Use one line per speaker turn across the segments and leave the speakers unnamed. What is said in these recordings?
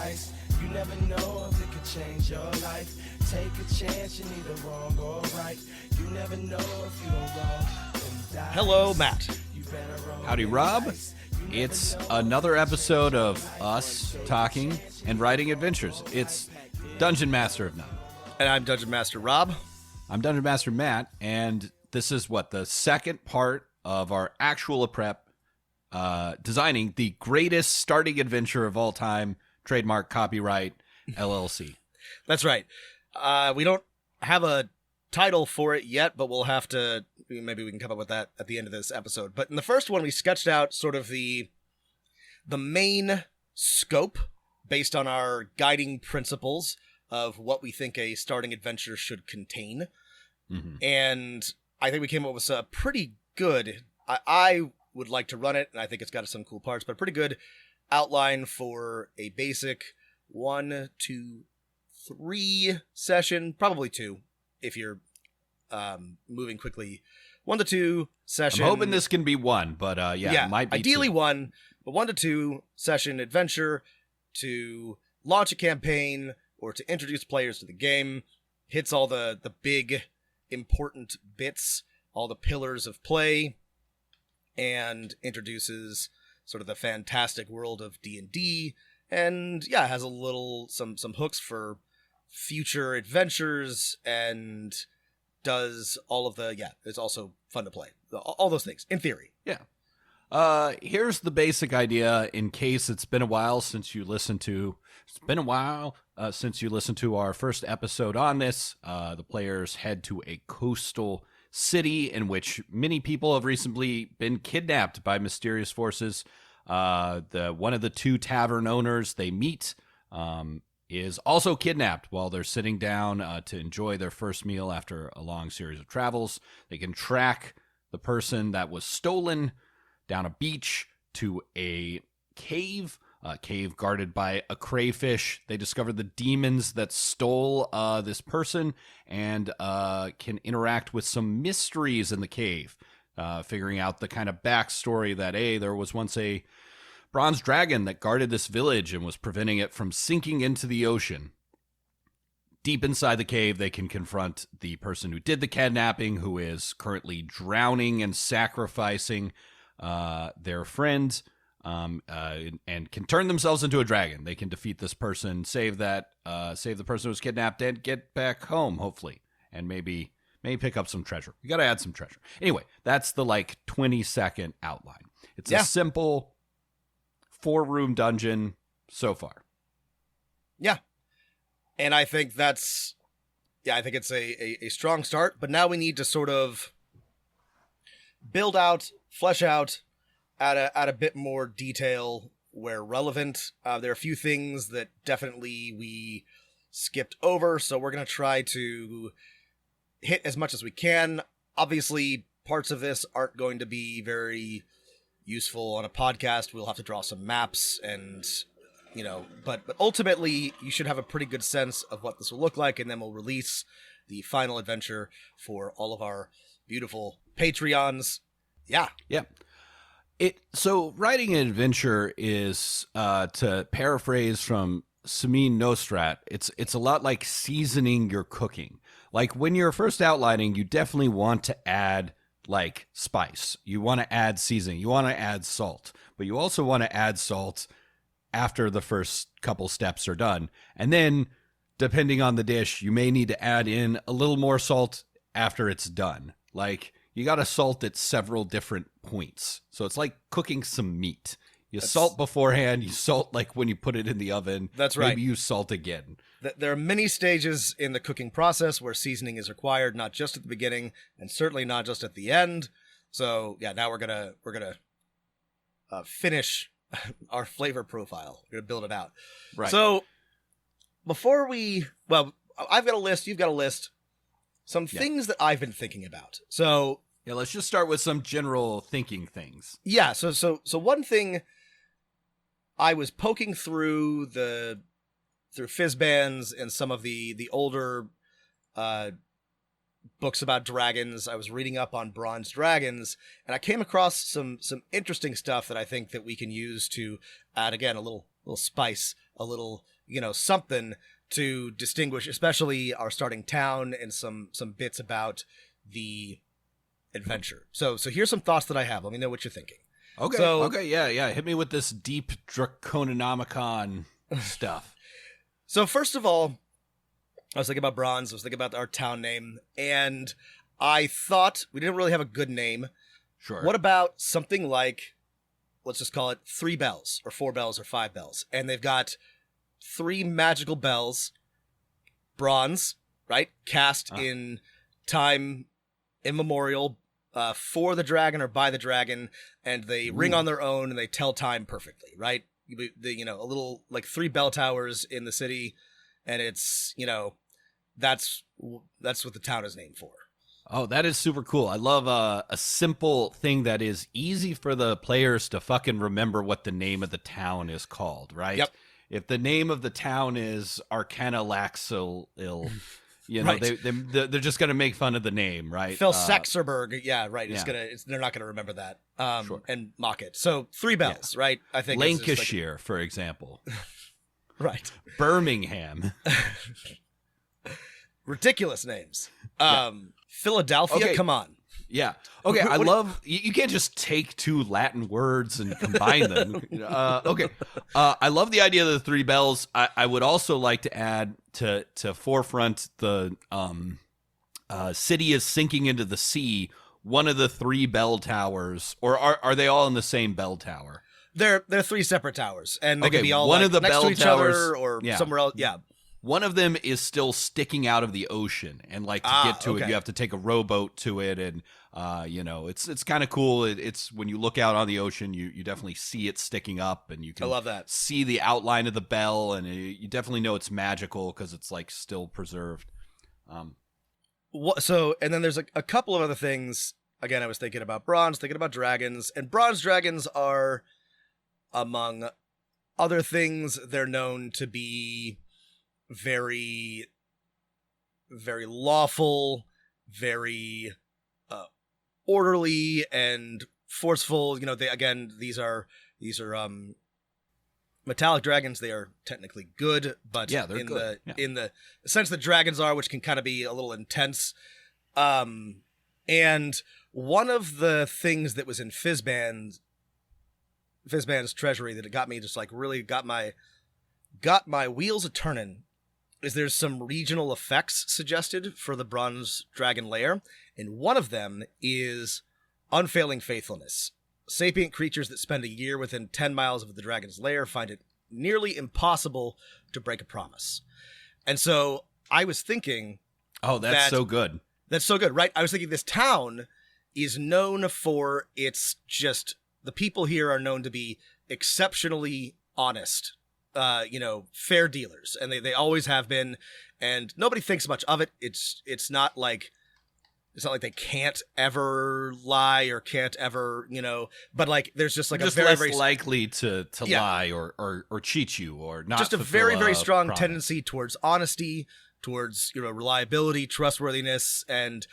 ice. You never know if it could change your life. Take a chance, you're neither wrong or right. You never know if you don't go and die.
Hello, Matt.
Howdy, Rob. It's another episode of us talking and writing adventures. It's Dungeon Master of None.
And I'm Dungeon Master Rob.
I'm Dungeon Master Matt, and this is the second part of our actual prep designing the greatest starting adventure of all time, trademark, copyright, LLC.
That's right. We don't have a title for it yet, but we'll have to, maybe we can come up with that at the end of this episode. But in the first one, we sketched out sort of the main scope based on our guiding principles of what we think a starting adventure should contain. Mm-hmm. And I think we came up with a pretty good, I would like to run it, and I think it's got some cool parts, but a pretty good outline for a basic 1, 2, 3 session, probably 2 if you're moving quickly. 1 to 2 session.
I'm hoping this can be 1, but it might be
ideally
2.
1, but 1 to 2 session adventure to launch a campaign or to introduce players to the game. Hits all the big important bits, all the pillars of play, and introduces sort of the fantastic world of D&D, and has a little some hooks for future adventures, and does all of the it's also fun to play, all those things in theory.
Here's the basic idea in case it's been a while since you listened to our first episode on this. The players head to a coastal city in which many people have recently been kidnapped by mysterious forces. One of the 2 tavern owners they meet is also kidnapped while they're sitting down to enjoy their first meal after a long series of travels. They can track the person that was stolen down a beach to a cave guarded by a crayfish. They discover the demons that stole this person and can interact with some mysteries in the cave, figuring out the kind of backstory that, there was once a bronze dragon that guarded this village and was preventing it from sinking into the ocean. Deep inside the cave, they can confront the person who did the kidnapping, who is currently drowning and sacrificing their friend, and can turn themselves into a dragon. They can defeat this person, save the person who was kidnapped, and get back home, hopefully, and maybe pick up some treasure. You got to add some treasure. Anyway, that's the 20-second outline. It's a simple 4-room dungeon so far. Yeah.
And I think that's, I think it's a strong start, but now we need to sort of build out, flesh out, add a bit more detail where relevant. There are a few things that definitely we skipped over, so we're going to try to hit as much as we can. Obviously, parts of this aren't going to be very useful on a podcast. We'll have to draw some maps and, but ultimately you should have a pretty good sense of what this will look like, and then we'll release the final adventure for all of our beautiful Patreons. Yeah.
So writing an adventure is, to paraphrase from Samin Nosrat, it's a lot like seasoning your cooking. Like when you're first outlining, you definitely want to add spice. You want to add seasoning. You want to add salt. But you also want to add salt after the first couple steps are done. And then, depending on the dish, you may need to add in a little more salt after it's done. You got to salt at several different points. So it's like cooking some meat. You salt beforehand, you salt when you put it in the oven.
That's right.
Maybe you salt again.
There are many stages in the cooking process where seasoning is required, not just at the beginning, and certainly not just at the end. So now we're gonna finish our flavor profile. We're gonna build it out.
Right.
So before I've got a list. You've got a list. Some things that I've been thinking about. So
let's just start with some general thinking things.
Yeah. So one thing I was poking through Fizban's and some of the older books about dragons. I was reading up on bronze dragons, and I came across some interesting stuff that I think that we can use to add, again, a little spice a little, something to distinguish, especially our starting town and some bits about the adventure. So here's some thoughts that I have. Let me know what you're thinking.
Okay, yeah. Hit me with this deep Dracononomicon stuff.
So first of all, I was thinking about Bronze. I was thinking about our town name, and I thought we didn't really have a good name.
Sure.
What about something like, let's just call it 3 bells or 4 bells or 5 bells, and they've got 3 magical bells, bronze, right? Cast in time immemorial, for the dragon or by the dragon, and they ring on their own and they tell time perfectly, right? A little like 3 bell towers in the city, and it's, that's what the town is named for.
Oh, that is super cool. I love a simple thing that is easy for the players to fucking remember what the name of the town is called, right?
Yep.
If the name of the town is Arcana Laxil, right. they're just gonna make fun of the name, right?
Phil Saxerberg, yeah, right.
Yeah.
They're not gonna remember that,
Sure.
and mock it. So 3 bells, right? I think
Lancashire, for example,
right?
Birmingham.
Ridiculous names. Philadelphia,
Okay.
come on.
Yeah. Okay. I love you can't just take 2 Latin words and combine them. Okay. I love the idea of the 3 bells. I would also like to add to forefront the city is sinking into the sea. One of the 3 bell towers, or are they all in the same bell tower?
They're 3 separate towers, and they
Okay,
can be all
one
like,
of the
next
bell
to each
towers-
other or
yeah.
somewhere else. Yeah.
One of them is still sticking out of the ocean, and like to get to it,
okay.
you have to take a rowboat to it, and it's kind of cool. It's when you look out on the ocean, you definitely see it sticking up, and you can
I love that.
see the outline of the bell, and you definitely know it's magical because it's like still preserved.
So, and then there's a couple of other things. Again, I was thinking about bronze, thinking about dragons, and bronze dragons are, among other things, they're known to be very, very lawful, very orderly and forceful. These are metallic dragons. They are technically good, but
Yeah, they're good.
in the sense that dragons are, which can kind of be a little intense. And one of the things that was in Fizzband's treasury that it got me just like really got my wheels a turning is there's some regional effects suggested for the Bronze Dragon lair, and one of them is unfailing faithfulness. Sapient creatures that spend a year within 10 miles of the dragon's lair find it nearly impossible to break a promise. And so I was thinking...
Oh, that's so good.
That's so good, right? I was thinking this town is known for its just... The people here are known to be exceptionally honest, fair dealers, and they always have been, and nobody thinks much of it. It's not like they can't ever lie or can't ever, but like there's just like
Just
a very,
less
very
likely to lie or cheat you or not.
just a
fulfill
very, very strong
promise.
tendency towards honesty, towards reliability, trustworthiness, and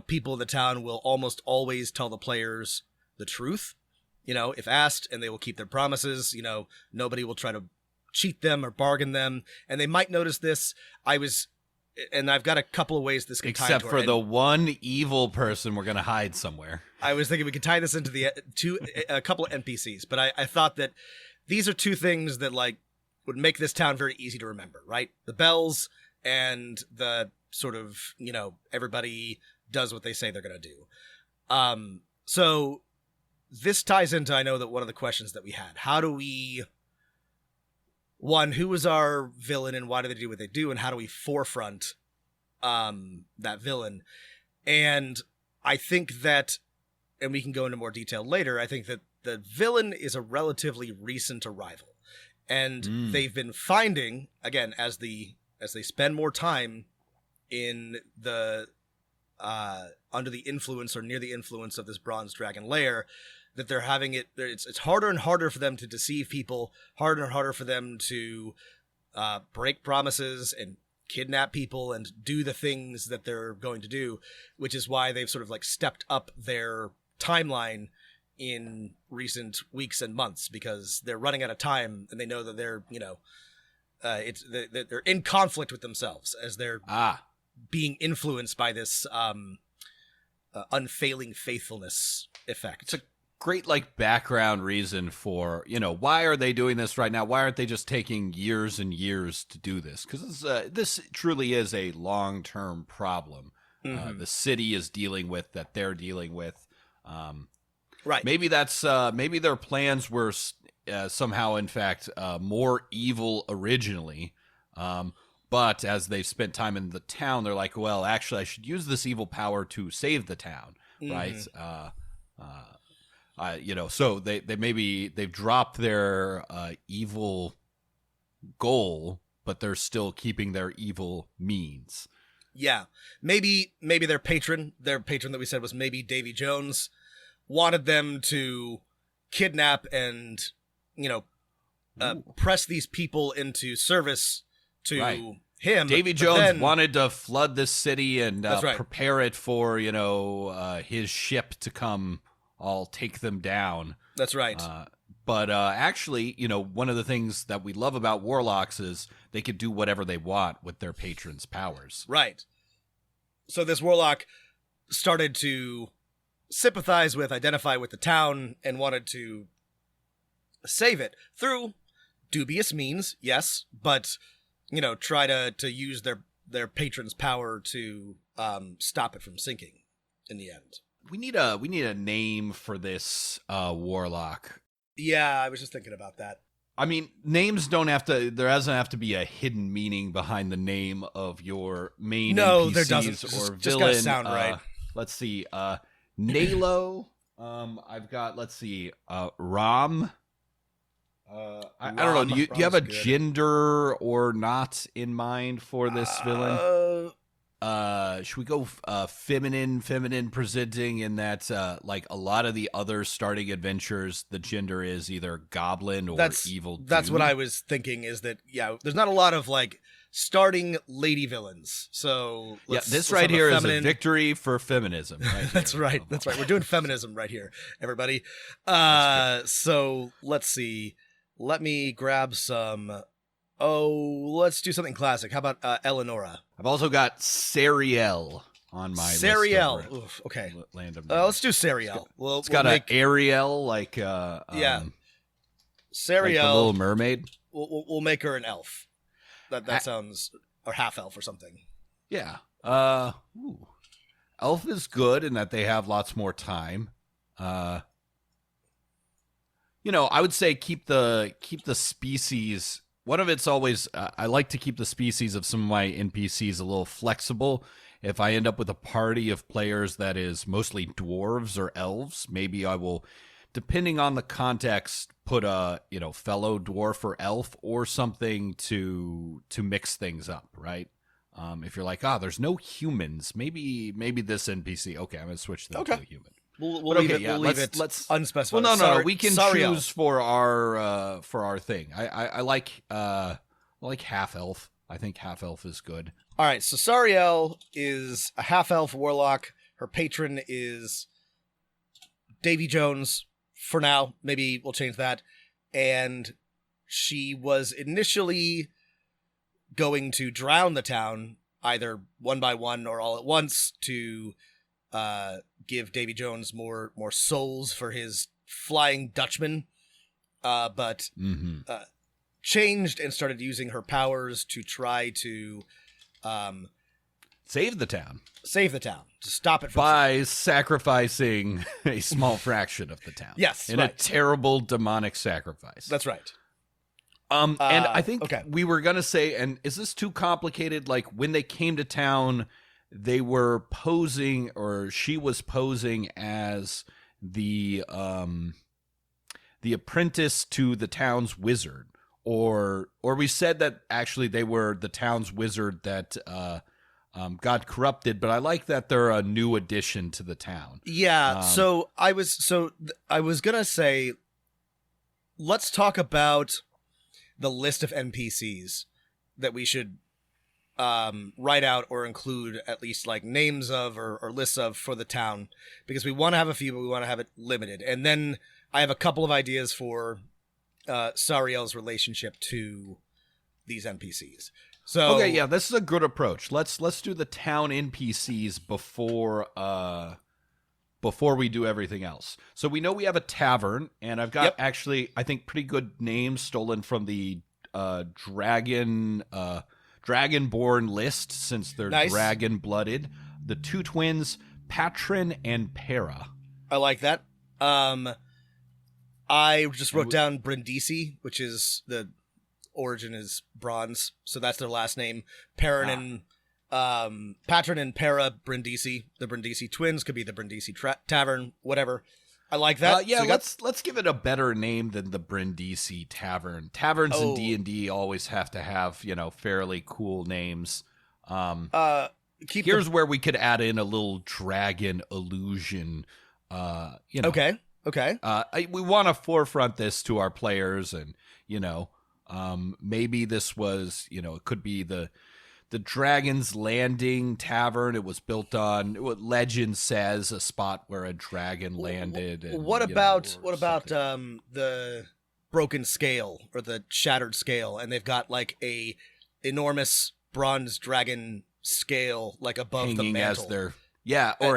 people in the town will almost always tell the players the truth, if asked, and they will keep their promises. Nobody will try to cheat them or bargain them, and they might notice this. And I've got a couple of ways this can tie
Except
into
for
it.
the one evil person we're going to hide somewhere.
I was thinking we could tie this into a couple of NPCs, but I thought that these are 2 things that like would make this town very easy to remember, right? The bells and the sort of, everybody does what they say they're going to do. So this ties into, I know that one of the questions that we had, how do we, one, who was our villain and why do they do what they do, and how do we forefront that villain? And I think that, and we can go into more detail later, I think that the villain is a relatively recent arrival, and they've been finding, again, as they spend more time in the under the influence or near the influence of this Bronze Dragon lair, that they're having it's harder and harder for them to deceive people, harder and harder for them to break promises and kidnap people and do the things that they're going to do, which is why they've sort of like stepped up their timeline in recent weeks and months, because they're running out of time and they know that they're, they're in conflict with themselves as they're being influenced by this unfailing faithfulness effect.
It's a great like background reason for, why are they doing this right now? Why aren't they just taking years and years to do this? Because this truly is a long-term problem. The city is dealing with, that they're dealing with.
Right.
Maybe that's maybe their plans were somehow, in fact, more evil originally. But as they've spent time in the town, they're like, well, actually, I should use this evil power to save the town, right? So they've dropped their evil goal, but they're still keeping their evil means.
Yeah, maybe their patron that we said was maybe Davy Jones, wanted them to kidnap and press these people into service to him.
Davy Jones wanted to flood this city and prepare it for his ship to come all take them down.
That's right.
But actually, one of the things that we love about warlocks is they could do whatever they want with their patron's powers.
Right. So this warlock started to sympathize with, identify with the town, and wanted to save it through dubious means, yes, but try to use their patron's power to stop it from sinking in the end.
We need a name for this warlock.
Yeah, I was just thinking about that.
I mean, names don't have to. There doesn't have to be a hidden meaning behind the name of your main NPCs
there doesn't.
Or
just
villain.
Just gotta sound right.
Let's see. Nalo. I've got. Let's see. Ram. I don't know. Do you have a gender or not in mind for this villain? Should we go feminine presenting in that like a lot of the other starting adventures, the gender is either goblin or evil dude?
That's what I was thinking, is that, there's not a lot of like starting lady villains. So
this right here is a victory for feminism. Right
That's right. That's right. We're doing feminism right here, everybody. So let's see. Let me grab some. Let's do something classic. How about Eleonora?
I've also got Sariel on my
Sariel.
list.
Oof, okay.
Land of
let's do Sariel.
It's got an Ariel, like
Sariel,
like the Little Mermaid.
We'll make her an elf. That sounds, or half elf or something.
Yeah. Elf is good in that they have lots more time. I would say keep the species. One of it's always, I like to keep the species of some of my NPCs a little flexible. If I end up with a party of players that is mostly dwarves or elves, maybe I will, depending on the context, put a fellow dwarf or elf or something to mix things up, right? If you're like, there's no humans, maybe this NPC. Okay, I'm gonna switch that to a human.
We'll leave it unspecified.
Well, no, we can choose for our thing. I like half elf. I think half elf is good.
All right, so Sariel is a half elf warlock. Her patron is Davy Jones. For now, maybe we'll change that. And she was initially going to drown the town, either one by one or all at once, to give Davy Jones more souls for his Flying Dutchman, but changed and started using her powers to try to
save the town,
to stop it from
by sacrificing a small fraction of the town.
Yes,
in a terrible demonic sacrifice.
That's right.
And I think we were gonna say, and is this too complicated? Like when they came to town, they were posing, or she was posing as the apprentice to the town's wizard, or we said that actually they were the town's wizard that got corrupted. But I like that they're a new addition to the town.
Yeah. So I was gonna say, let's talk about the list of NPCs that we should write out or include, at least like names of or lists of, for the town, because we want to have a few, but we want to have it limited. And then I have a couple of ideas for Sariel's relationship to these NPCs. So
Okay, yeah, this is a good approach. Let's do the town NPCs before we do everything else. So we know we have a tavern, and I've got
Yep.
actually, I think, pretty good names stolen from the Dragonborn list, since they're
Nice.
dragon-blooded. The two twins, Patron and Para.
I like that. I just wrote down Brindisi, which is the origin is bronze, so that's their last name. Patron and Para Brindisi. The Brindisi twins could be the Brindisi Tavern, whatever. I like that.
Yeah,
So you got-
let's give it a better name than the Brindisi Tavern. Taverns in D&D always have to have, fairly cool names. Here's where we could add in a little dragon illusion.
Okay.
We want to forefront this to our players, and maybe this was, it could be the Dragon's Landing Tavern. It was built on what legend says a spot where a dragon landed. And,
what about
something.
the broken scale or the shattered scale, and they've got like a enormous bronze dragon scale like above
hanging
the mantle.
as their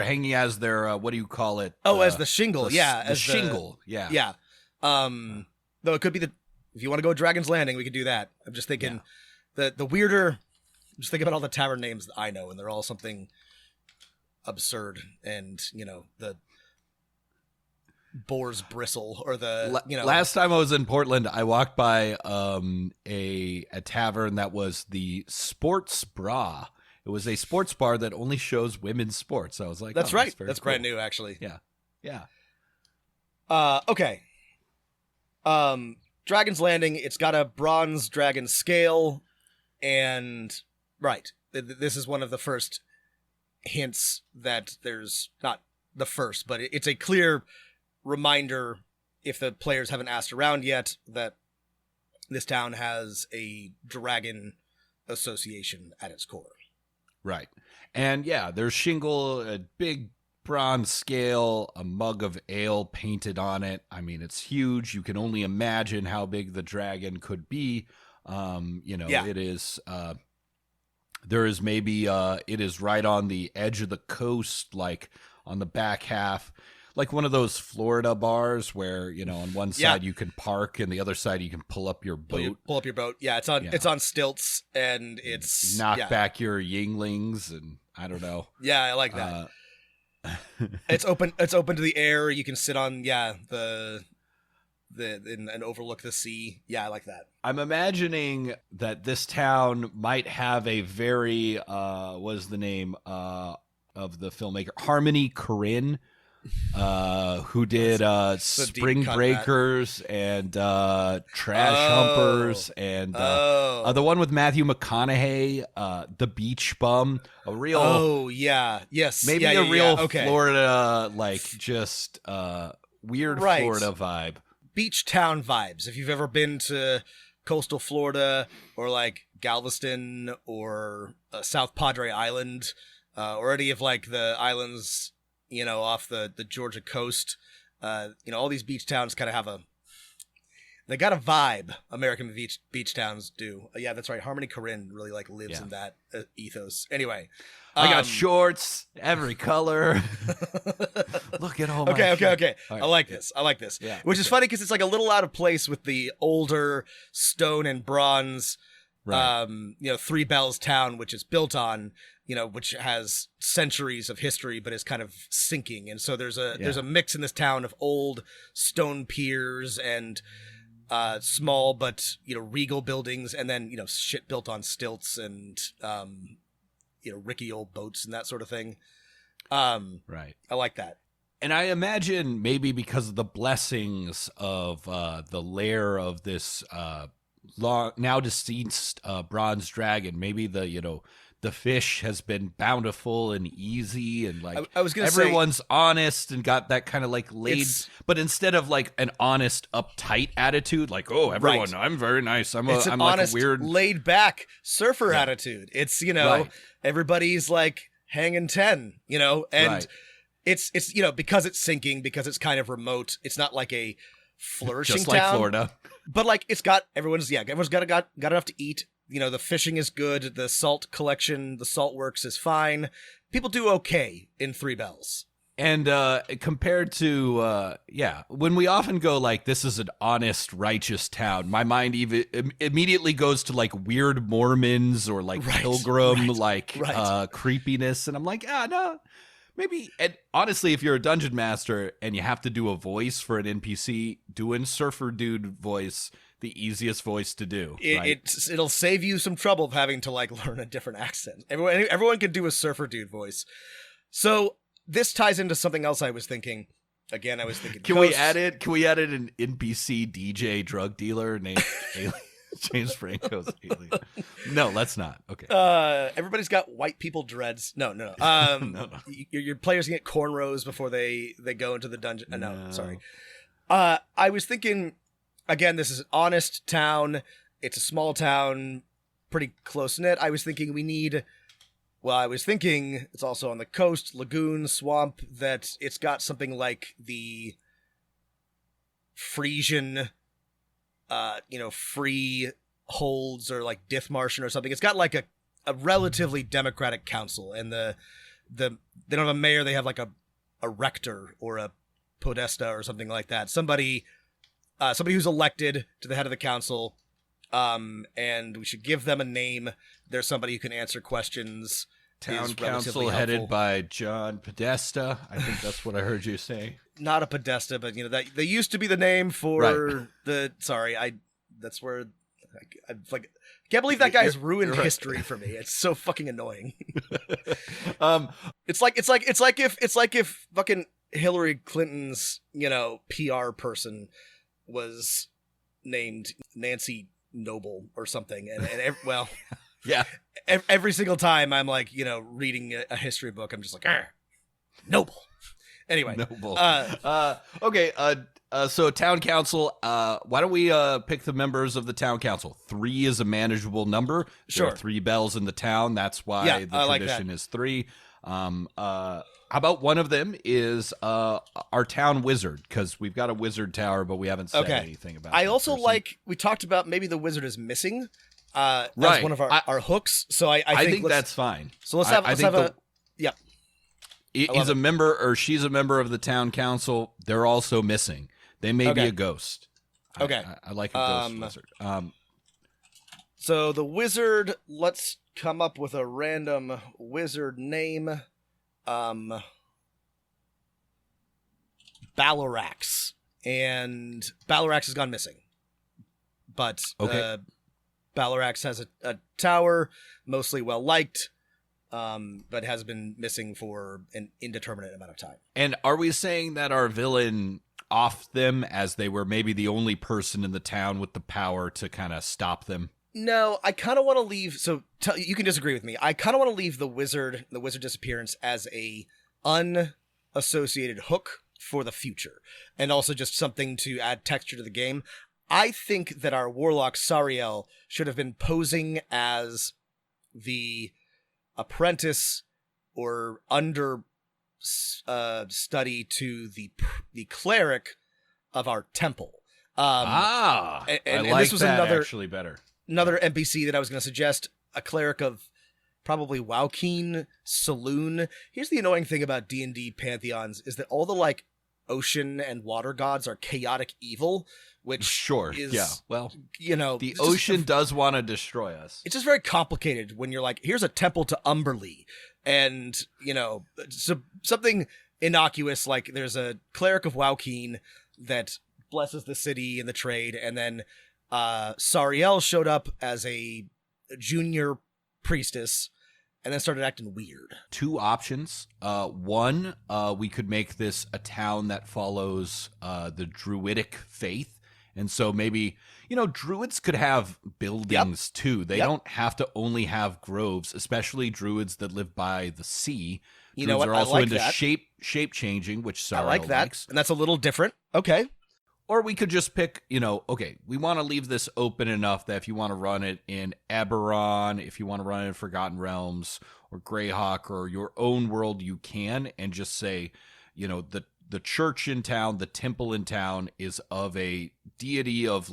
hanging as their what do you call it?
As the shingle,
as
the
shingle,
yeah. Though it could be if you want to go Dragon's Landing, we could do that. I'm just thinking the weirder. Just think about all the tavern names that I know, and they're all something absurd. And the boar's bristle or the
Last time I was in Portland, I walked by a tavern that was the Sports Bra. It was a sports bar that only shows women's sports. I was like,
that's
oh,
right.
very
That's
cool.
brand new, actually.
Yeah.
Okay. Dragon's Landing. It's got a bronze dragon scale, and right. This is one of the first hints that there's not the first, but it's a clear reminder, if the players haven't asked around yet, that this town has a dragon association at its core.
Right. And there's shingle, a big bronze scale, a mug of ale painted on it. I mean, it's huge. You can only imagine how big the dragon could be. It is there is maybe it is right on the edge of the coast, like on the back half, like one of those Florida bars where, on one side you can park and the other side you can pull up your boat.
Pull up your boat. Yeah, it's on stilts, and it's
knock back your Yinglings, and I don't know.
Yeah, I like that. It's open to the air. You can sit on and overlook the sea. Yeah, I like that.
I'm imagining that this town might have a very what is the name of the filmmaker, Harmony Korine, who did Spring Breakers and Trash Humpers and the one with Matthew McConaughey, The Beach Bum, a real maybe a real Florida just weird Florida vibe.
Beach town vibes. If you've ever been to coastal Florida or like Galveston or South Padre Island, or any of like the islands, off the Georgia coast, all these beach towns kind of have they got a vibe. American beach towns do. Yeah, that's right. Harmony Korine really lives in that ethos. Anyway,
I got shorts, every color. Look at all my
Okay.
Right.
I like this.
Yeah.
Which is funny because it's like a little out of place with the older stone and bronze,
Right.
Three Bells town, which is built on, which has centuries of history, but is kind of sinking. And so there's a mix in this town of old stone piers and small but regal buildings, and then shit built on stilts and rickety old boats and that sort of thing.
Right.
I like that.
And I imagine maybe because of the blessings of the lair of this now deceased bronze dragon, maybe the fish has been bountiful and easy, and
I was gonna say,
everyone's honest and got that kind of laid, but instead of an honest uptight attitude, everyone,
Right.
I'm very nice. I'm
an honest,
a weird
laid back surfer attitude. It's
Right.
everybody's hanging 10, and
Right.
it's because it's sinking, because it's kind of remote. It's not like a flourishing
just like
town,
Florida.
but everyone's got enough to eat. the fishing is good, the salt collection, the salt works is fine. People do okay in Three Bells.
And compared to, when we often go like, this is an honest, righteous town, my mind even immediately goes to like weird Mormons or like pilgrim, creepiness. And I'm like, no, maybe. And honestly, if you're a dungeon master and you have to do a voice for an NPC, doing Surfer Dude voice, the easiest voice to do.
It'll save you some trouble of having to like learn a different accent. Everyone can do a Surfer Dude voice. So this ties into something else I was thinking. Again, I was thinking.
Can we add an NPC DJ drug dealer named Alien? James Franco's Alien. No, let's not. Okay.
Everybody's got white people dreads. No. No. Your players can get cornrows before they go into the dungeon. No, sorry. I was thinking. Again, this is an honest town. It's a small town, pretty close knit. I was thinking it's also on the coast, lagoon, swamp, that it's got something like the Frisian, free holds or like Dithmarschen or something. It's got like a relatively democratic council, and they don't have a mayor, they have like a rector or a podesta or something like that. Somebody who's elected to the head of the council, and we should give them a name. There's somebody who can answer questions.
Town council headed by John Podesta. I think that's what I heard you say.
Not a Podesta, but that they used to be the name for the. Sorry, that's where. I like. Can't believe that guy's ruined history for me. It's so fucking annoying. It's like if fucking Hillary Clinton's PR person was named Nancy Noble or something, and
yeah.
Every single time I'm like, reading a history book, I'm just like, Noble. Anyway,
Noble. Okay. So town council. Why don't we pick the members of the town council? 3 is a manageable number.
Sure.
There are 3 bells in the town. That's why the tradition is 3. How about one of them is our town wizard, because we've got a wizard tower, but we haven't said anything about.
I also we talked about maybe the wizard is missing. As one of our hooks. So I think
that's fine.
So let's have
He's a member, or she's a member of the town council. They're also missing. They may be a ghost.
Okay.
I like a ghost wizard.
So the wizard, let's come up with a random wizard name. Balorax. And Balorax has gone missing. But Balorax has a tower, mostly well-liked, but has been missing for an indeterminate amount of time.
And are we saying that our villain offed them as they were maybe the only person in the town with the power to kind of stop them?
No, I kind of want to leave, so you can disagree with me. I kind of want to leave the wizard disappearance as a unassociated hook for the future, and also just something to add texture to the game. I think that our warlock Sariel should have been posing as the apprentice or under study to the cleric of our temple.
I like this was actually better.
Another NPC that I was going to suggest, a cleric of probably Waukeen Saloon. Here's the annoying thing about D&D pantheons is that all the ocean and water gods are chaotic evil, which is,
the ocean does want to destroy us.
It's just very complicated when you're like, here's a temple to Umberlee, and something innocuous like there's a cleric of Waukeen that blesses the city and the trade, and then Sariel showed up as a junior priestess and then started acting weird.
2 options. One, we could make this a town that follows the druidic faith. And so maybe, druids could have buildings too. They don't have to only have groves, especially druids that live by the sea. Druids are also into shape changing, which Sariel likes.
And that's a little different. Okay.
Or we could just pick, we want to leave this open enough that if you want to run it in Eberron, if you want to run it in Forgotten Realms or Greyhawk or your own world, you can, and just say, the church in town, the temple in town is of a deity of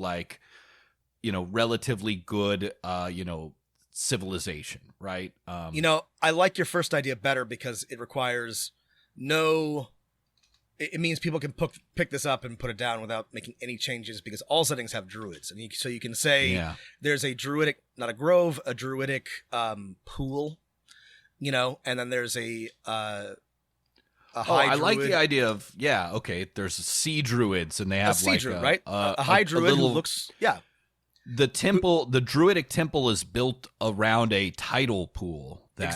relatively good, civilization, right?
I like your first idea better because it requires no. It means people can pick this up and put it down without making any changes because all settings have druids, and so you can say there's a druidic, not a grove, a druidic pool, and then there's a high.
I like the idea of there's sea druids, and they have
sea druid, right? A high druid who looks
The temple, the druidic temple, is built around a tidal pool that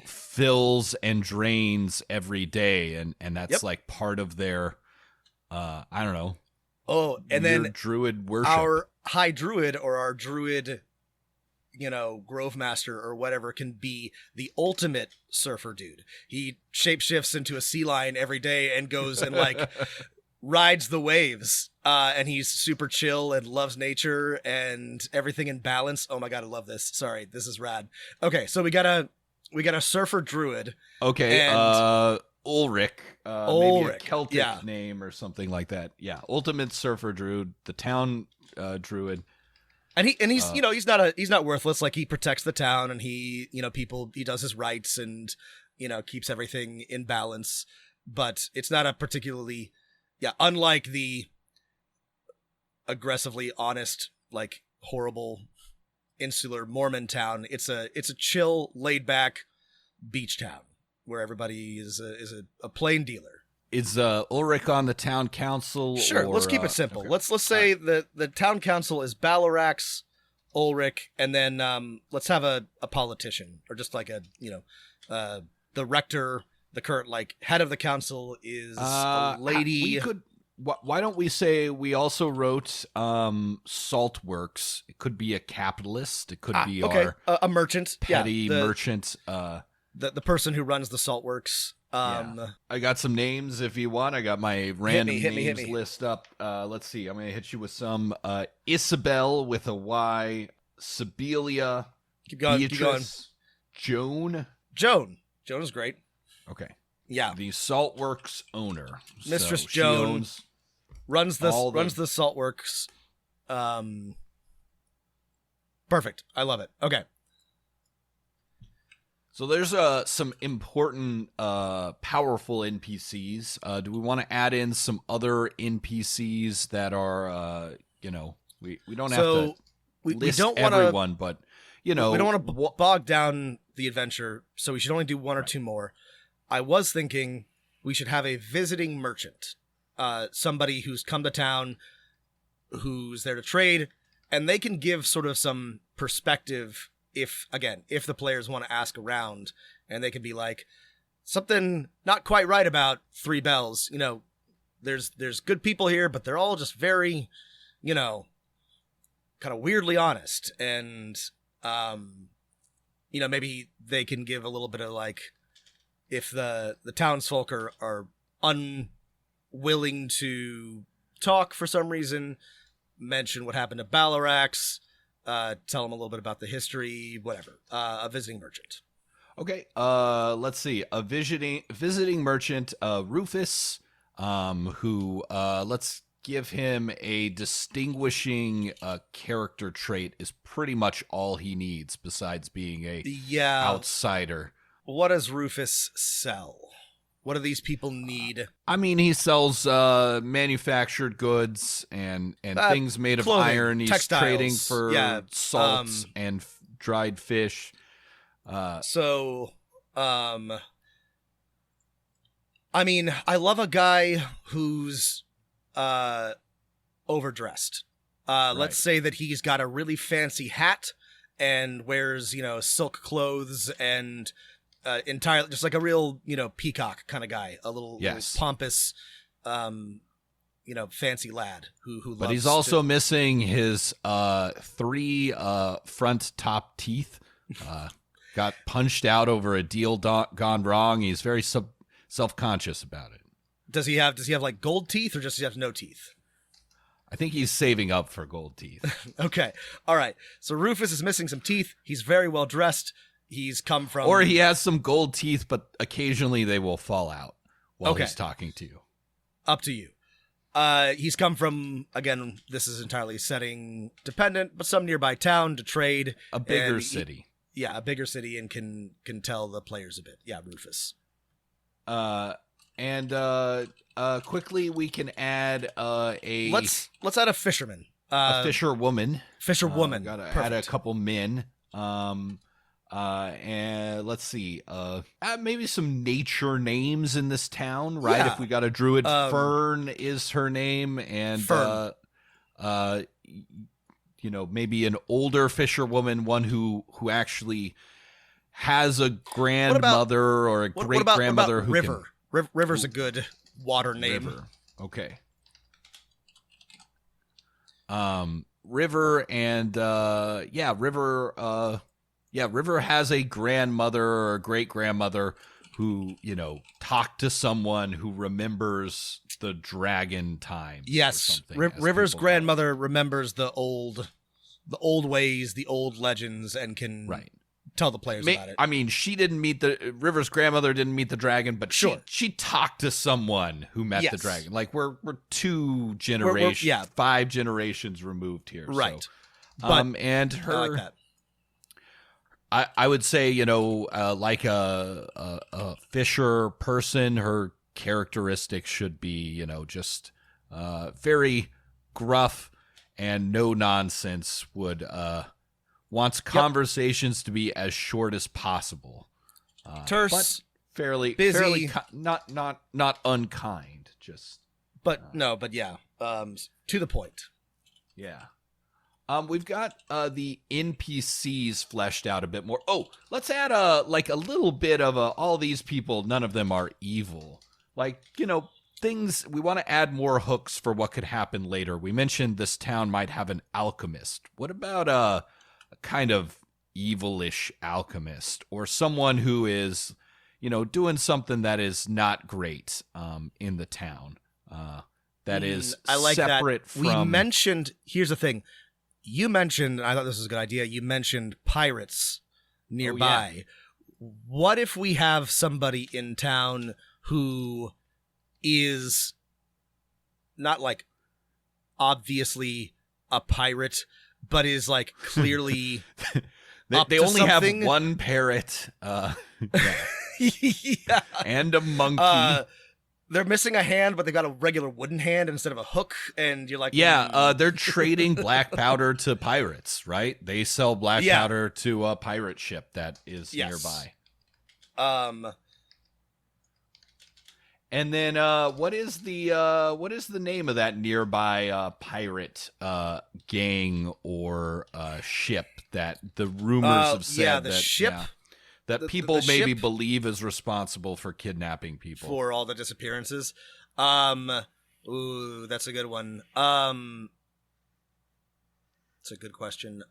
fills and drains every day, and that's like part of their I don't know.
Oh, and then
druid worship.
Our high druid or our druid, grove master or whatever can be the ultimate surfer dude. He shapeshifts into a sea lion every day and goes and rides the waves. And he's super chill and loves nature and everything in balance. Oh my god, I love this. Sorry, this is rad. Okay, so we got a surfer druid.
Okay, and Ulrich. Maybe a Celtic name or something like that. Yeah, ultimate surfer druid, the town druid.
And he's he's not worthless. Like, he protects the town, and he he does his rights and keeps everything in balance. But it's not a particularly unlike the aggressively honest, horrible insular Mormon town. It's a chill, laid back beach town where everybody is a plain dealer.
Is Ulrich on the town council?
Sure, let's keep it simple. Okay. Let's say the town council is Balarax, Ulrich, and then let's have a politician, or just like the rector. The current head of the council is a lady.
Why don't we say we also wrote Saltworks? It could be a capitalist. It could be
a merchant,
petty merchant.
The person who runs the Saltworks.
I got some names if you want. I got my random names list up. Let's see. I'm going to hit you with some. Isabel with a Y. Sibelia.
Keep going.
Beatrice, Joan.
Joan is great.
Okay.
Yeah.
The Saltworks owner.
Mistress Joan runs the Saltworks. Perfect. I love it. Okay.
So there's some important, powerful NPCs. Do we want to add in some other NPCs that are, we don't have to list everyone, but we don't want to
bog down the adventure, so we should only do one or two more. I was thinking we should have a visiting merchant, somebody who's come to town, who's there to trade, and they can give sort of some perspective if the players want to ask around, and they can be like, something not quite right about Three Bells. There's good people here, but they're all just very, kind of weirdly honest, and maybe they can give a little bit of if the townsfolk are unwilling to talk for some reason, mention what happened to Balarax, tell them a little bit about the history, whatever. A visiting merchant.
Okay, let's see. A visiting merchant, Rufus, who, let's give him a distinguishing character trait, is pretty much all he needs besides being a outsider.
What does Rufus sell? What do these people need?
I mean, he sells manufactured goods and things made of
clothing,
iron. He's
textiles,
trading for salts and dried fish.
I mean, I love a guy who's overdressed. Right. Let's say that he's got a really fancy hat and wears, silk clothes and entirely just like a real, peacock kind of guy, a little pompous, fancy lad who loves.
But he's also missing his 3 front top teeth. Got punched out over a deal gone wrong. He's very self-conscious about it. Does he have
gold teeth, or just does he have no teeth?
I think he's saving up for gold teeth.
Okay. All right. So Rufus is missing some teeth. He's very well dressed. He's come from...
Or he has some gold teeth, but occasionally they will fall out while he's talking to you.
Up to you. He's come from, again, this is entirely setting dependent, but some nearby town to trade.
A bigger
and
city.
A bigger city, and can tell the players a bit. Yeah, Rufus.
Quickly we can add
Let's add a fisherman.
A fisherwoman.
Fisherwoman.
Gotta
Perfect.
add a couple men. And let's see. Maybe some nature names in this town, right?
Yeah.
If we got a druid, Fern is her name, and
Fern.
maybe an older fisherwoman, one who actually has a grandmother or a great grandmother who
River. River's a good water name.
River. Okay. River and River has a grandmother or a great grandmother who, talked to someone who remembers the dragon times.
Yes. River's grandmother remembers the old ways, the old legends, and can tell the players about it.
I mean, River's grandmother didn't meet the dragon, but
sure.
she talked to someone who met the dragon. Like we're 2 generations, 5 generations removed here.
Right.
So,
but
and her,
I like that.
I would say, like a fisher person, her characteristics should be, just very gruff and no nonsense. Wants conversations to be as short as possible.
Terse,
but fairly
busy,
not unkind. Just,
to the point.
Yeah. We've got the NPCs fleshed out a bit more. Oh, let's add a little bit of all these people. None of them are evil. Things we want to add more hooks for what could happen later. We mentioned this town might have an alchemist. What about a kind of evilish alchemist or someone who is, doing something that is not great in the town? That is
I like
separate
that.
from.
We mentioned. Here's the thing. You mentioned, I thought this was a good idea, you mentioned pirates nearby.
Oh, yeah.
What if we have somebody in town who is not obviously a pirate, but is clearly
they only have one parrot
yeah.
and a monkey.
They're missing a hand, but they got a regular wooden hand instead of a hook, and you're like...
they're trading black powder to pirates, right? They sell black powder to a pirate ship that is nearby. And then what is the name of that nearby pirate gang or ship that the rumors have said
ship...
that people maybe believe is responsible for kidnapping people.
For all the disappearances. Ooh, that's a good one. It's a good question.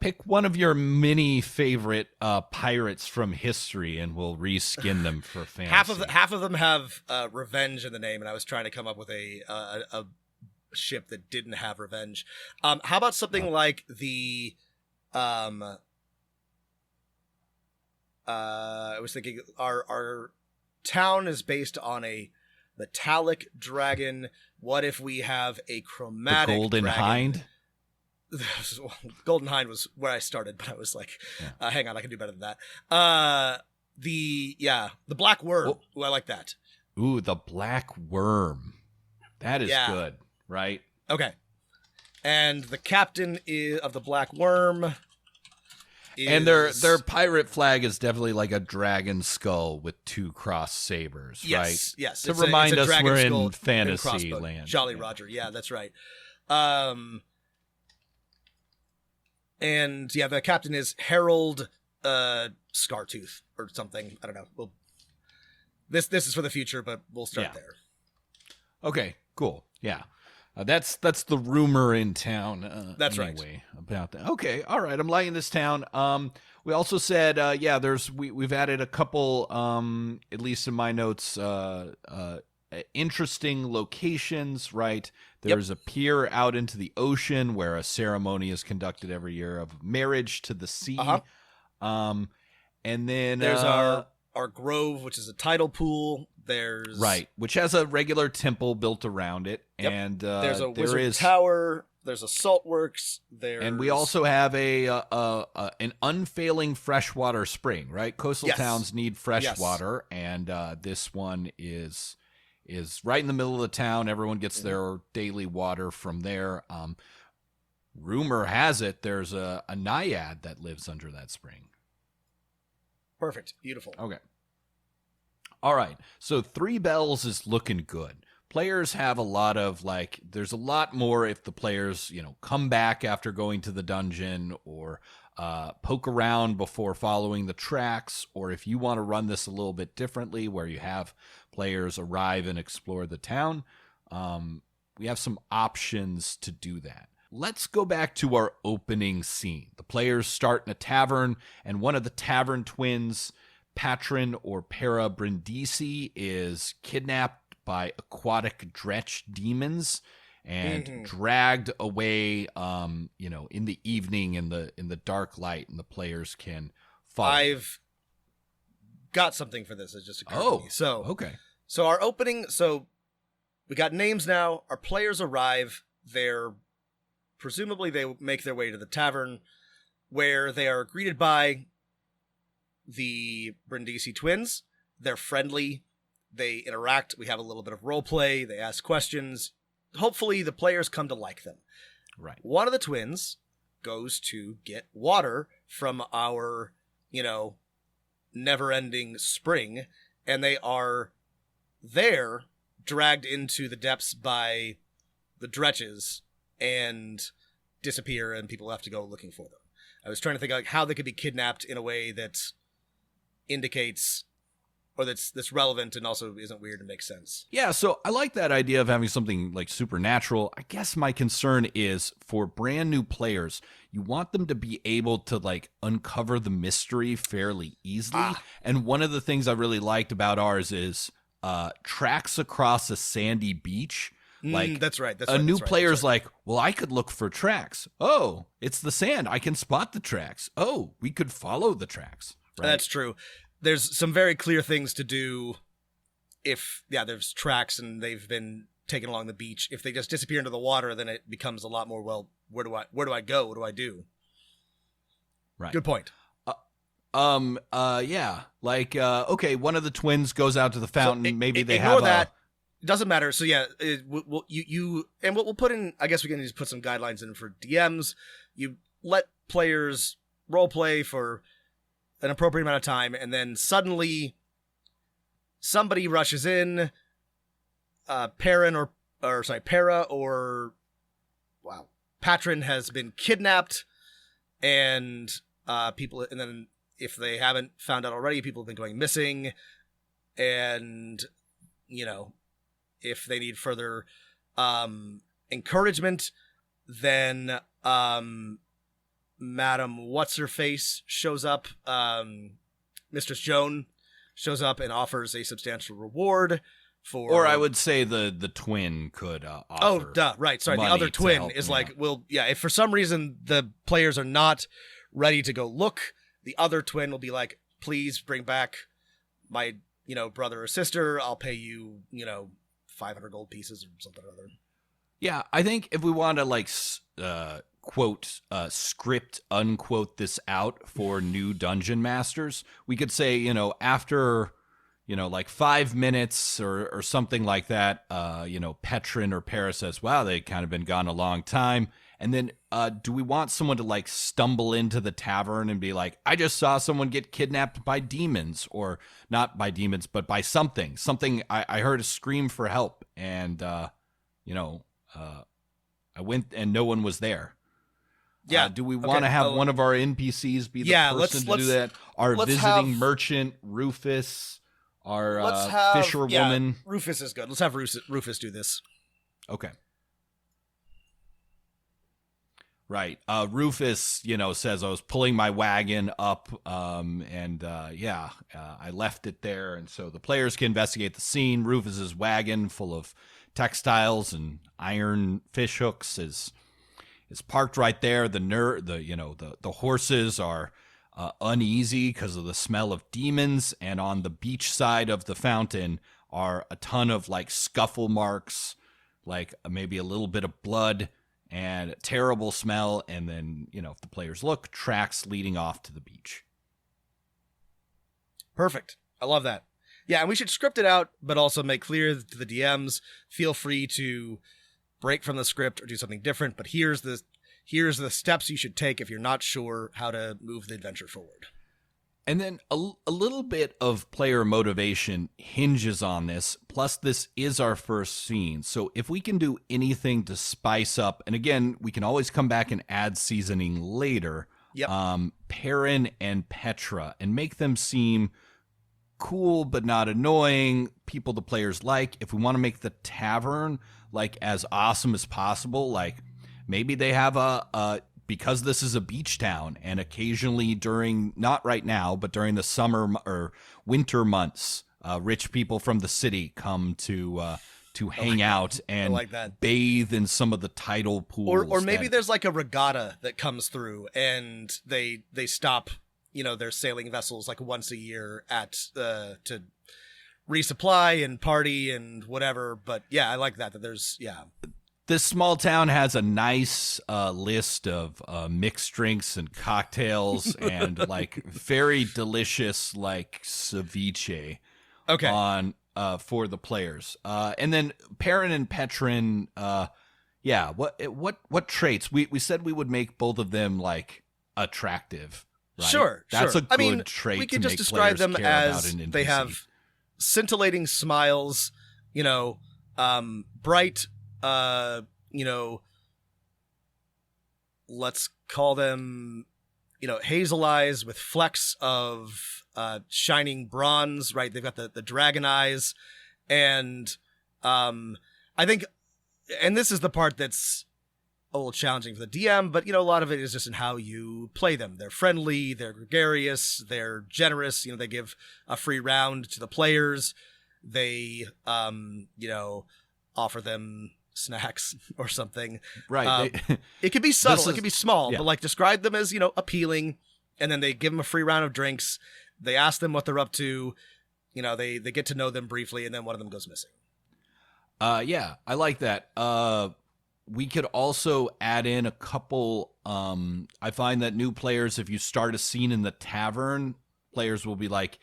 Pick one of your many favorite pirates from history, and we'll reskin them for fantasy.
Half of them have revenge in the name, and I was trying to come up with a ship that didn't have revenge. How about something like the I was thinking our town is based on a metallic dragon. What if we have a chromatic
the Golden
dragon?
Hind?
Golden Hind was where I started, but I was like, hang on, I can do better than that. The Black Worm.
Oh.
Ooh, I like that.
Ooh, the Black Worm. That is good. Right?
Okay. And the captain of the Black Worm
and their pirate flag is definitely like a dragon skull with 2 cross sabers, right?
Yes.
To remind us we're in fantasy land.
Jolly Roger. Yeah, that's right. And the captain is Harold Scartooth or something. I don't know. This is for the future, but we'll start there.
Okay, cool. Yeah. That's the rumor in town.
That's
anyway, about that. Okay, all right. I'm liking this town. We also said, we've added a couple, at least in my notes, interesting locations. Right, there's a pier out into the ocean where a ceremony is conducted every year of marriage to the sea. And then
there's our grove, which is a tidal pool. There's
right, which has a regular temple built around it,
Yep.
and
there's a wizard tower. There's a salt works.
And we also have an unfailing freshwater spring, right? Coastal towns need fresh water, and this one is right in the middle of the town. Everyone gets their daily water from there. Rumor has it there's a naiad that lives under that spring.
Perfect. Beautiful.
Okay. All right. So Three Bells is looking good. Players have a lot of there's a lot more if the players, come back after going to the dungeon or poke around before following the tracks, or if you want to run this a little bit differently where you have players arrive and explore the town, we have some options to do that. Let's go back to our opening scene. The players start in a tavern, and one of the tavern twins, Patron or Para Brindisi, is kidnapped by aquatic dretch demons and dragged away in the evening in the dark light, and the players can follow.
I've got something for this. It just occurred to me. So
okay.
So our opening, we got names now. Our players arrive. Presumably they make their way to the tavern, where they are greeted by the Brindisi twins. They're friendly. They interact. We have a little bit of role play. They ask questions. Hopefully the players come to like them.
Right.
One of the twins goes to get water from our, never-ending spring, and they are there, dragged into the depths by the dretches, and disappear, and people have to go looking for them. I was trying to think how they could be kidnapped in a way that indicates, or that's relevant and also isn't weird and makes sense.
Yeah, so I like that idea of having something supernatural. I guess my concern is for brand new players, you want them to be able to uncover the mystery fairly easily. And one of the things I really liked about ours is tracks across a sandy beach.
That's right.
A new player's well, I could look for tracks. Oh, it's the sand. I can spot the tracks. Oh, we could follow the tracks. Right?
That's true. There's some very clear things to do if, there's tracks and they've been taken along the beach. If they just disappear into the water, then it becomes a lot more, where do I go? What do I do?
Right.
Good point.
Yeah. Okay, one of the twins goes out to the fountain.
So
maybe they
ignore
have
that. Doesn't matter. So we'll put in, I guess we can just put some guidelines in for DMs. You let players role play for an appropriate amount of time, and then suddenly somebody rushes in, Para or Patron has been kidnapped, and and then if they haven't found out already, people have been going missing, and if they need further encouragement, then Madam What's-Her-Face shows up. Mistress Joan shows up and offers a substantial reward for...
Or I would say the twin could offer...
right. Sorry, the other twin is if for some reason the players are not ready to go look, the other twin will be like, please bring back my, brother or sister. I'll pay you, 500 gold pieces or something or other.
Yeah, I think if we want to quote script unquote this out for new dungeon masters, we could say after 5 minutes or something like that, Petrin or Para says, wow, they kind of been gone a long time, and then do we want someone to stumble into the tavern and be like, I just saw someone get kidnapped by demons, or not by demons but by something I heard a scream for help, and I went and no one was there.
Yeah.
Do we want to have one of our NPCs be the person to do that? Our visiting merchant, Rufus, our fisherwoman.
Yeah, Rufus is good. Let's have Rufus do this.
Okay. Right. Rufus, says I was pulling my wagon up, I left it there. And so the players can investigate the scene. Rufus's wagon full of textiles and iron fish hooks is parked right there. The horses are uneasy because of the smell of demons. And on the beach side of the fountain are a ton of like scuffle marks, like maybe a little bit of blood and a terrible smell. And then, if the players look, tracks leading off to the beach.
Perfect. I love that. Yeah, and we should script it out, but also make clear to the DMs, feel free to break from the script or do something different, but here's the steps you should take if you're not sure how to move the adventure forward.
And then a little bit of player motivation hinges on this, plus this is our first scene. So if we can do anything to spice up, and again, we can always come back and add seasoning later,
Yep.
Perrin and Petra, and make them seem cool but not annoying, people the players like. If we want to make the tavern like as awesome as possible, like maybe they have because this is a beach town, and occasionally during, not right now, but during the summer or winter months, rich people from the city come to hang out and bathe in some of the tidal pools.
Or maybe there's like a regatta that comes through and they stop, their sailing vessels like once a year to resupply and party and whatever. But yeah, I like that there's, yeah.
This small town has a nice list of mixed drinks and cocktails and like very delicious like ceviche on for the players. And then Perrin and Petrin, what traits? We said we would make both of them like attractive. Right?
Sure,
that's a good trait.
We could
to
just
make
describe them
care
as
about an
they
NPC.
have scintillating smiles, bright, let's call them, hazel eyes with flecks of shining bronze, right? They've got the dragon eyes. And I think, and this is the part that's a little challenging for the DM, but, a lot of it is just in how you play them. They're friendly, they're gregarious, they're generous. They give a free round to the players. They, offer them snacks or something.
Right.
It could be subtle, it could be small, but like describe them as, appealing, and then they give them a free round of drinks. They ask them what they're up to. They get to know them briefly, and then one of them goes missing.
Yeah, I like that. We could also add in a couple. I find that new players, if you start a scene in the tavern, players will be like,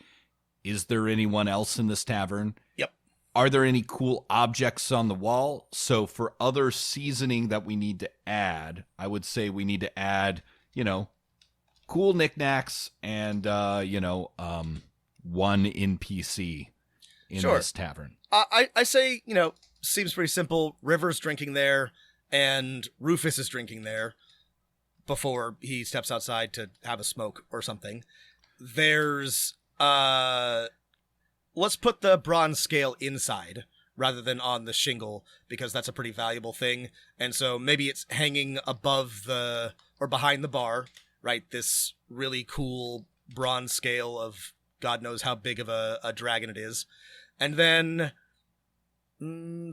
is there anyone else in this tavern?
Yep.
Are there any cool objects on the wall? So for other seasoning that we need to add, I would say we need to add, cool knickknacks and, one NPC in this tavern.
I say, seems pretty simple. River's drinking there, and Rufus is drinking there before he steps outside to have a smoke or something. There's, let's put the bronze scale inside rather than on the shingle, because that's a pretty valuable thing. And so maybe it's hanging above or behind the bar, right? This really cool bronze scale of God knows how big of a dragon it is. And then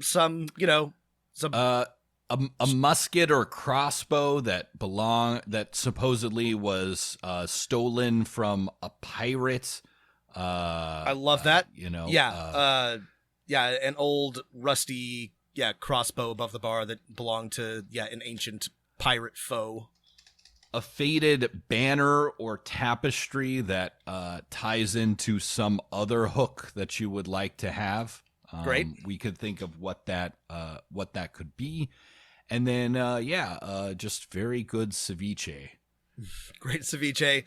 some
a musket or crossbow that supposedly was stolen from a pirate.
I love that. An old rusty crossbow above the bar that belonged to an ancient pirate foe.
A faded banner or tapestry that ties into some other hook that you would like to have.
Great.
We could think of what that could be. And then, just very good ceviche.
Great ceviche.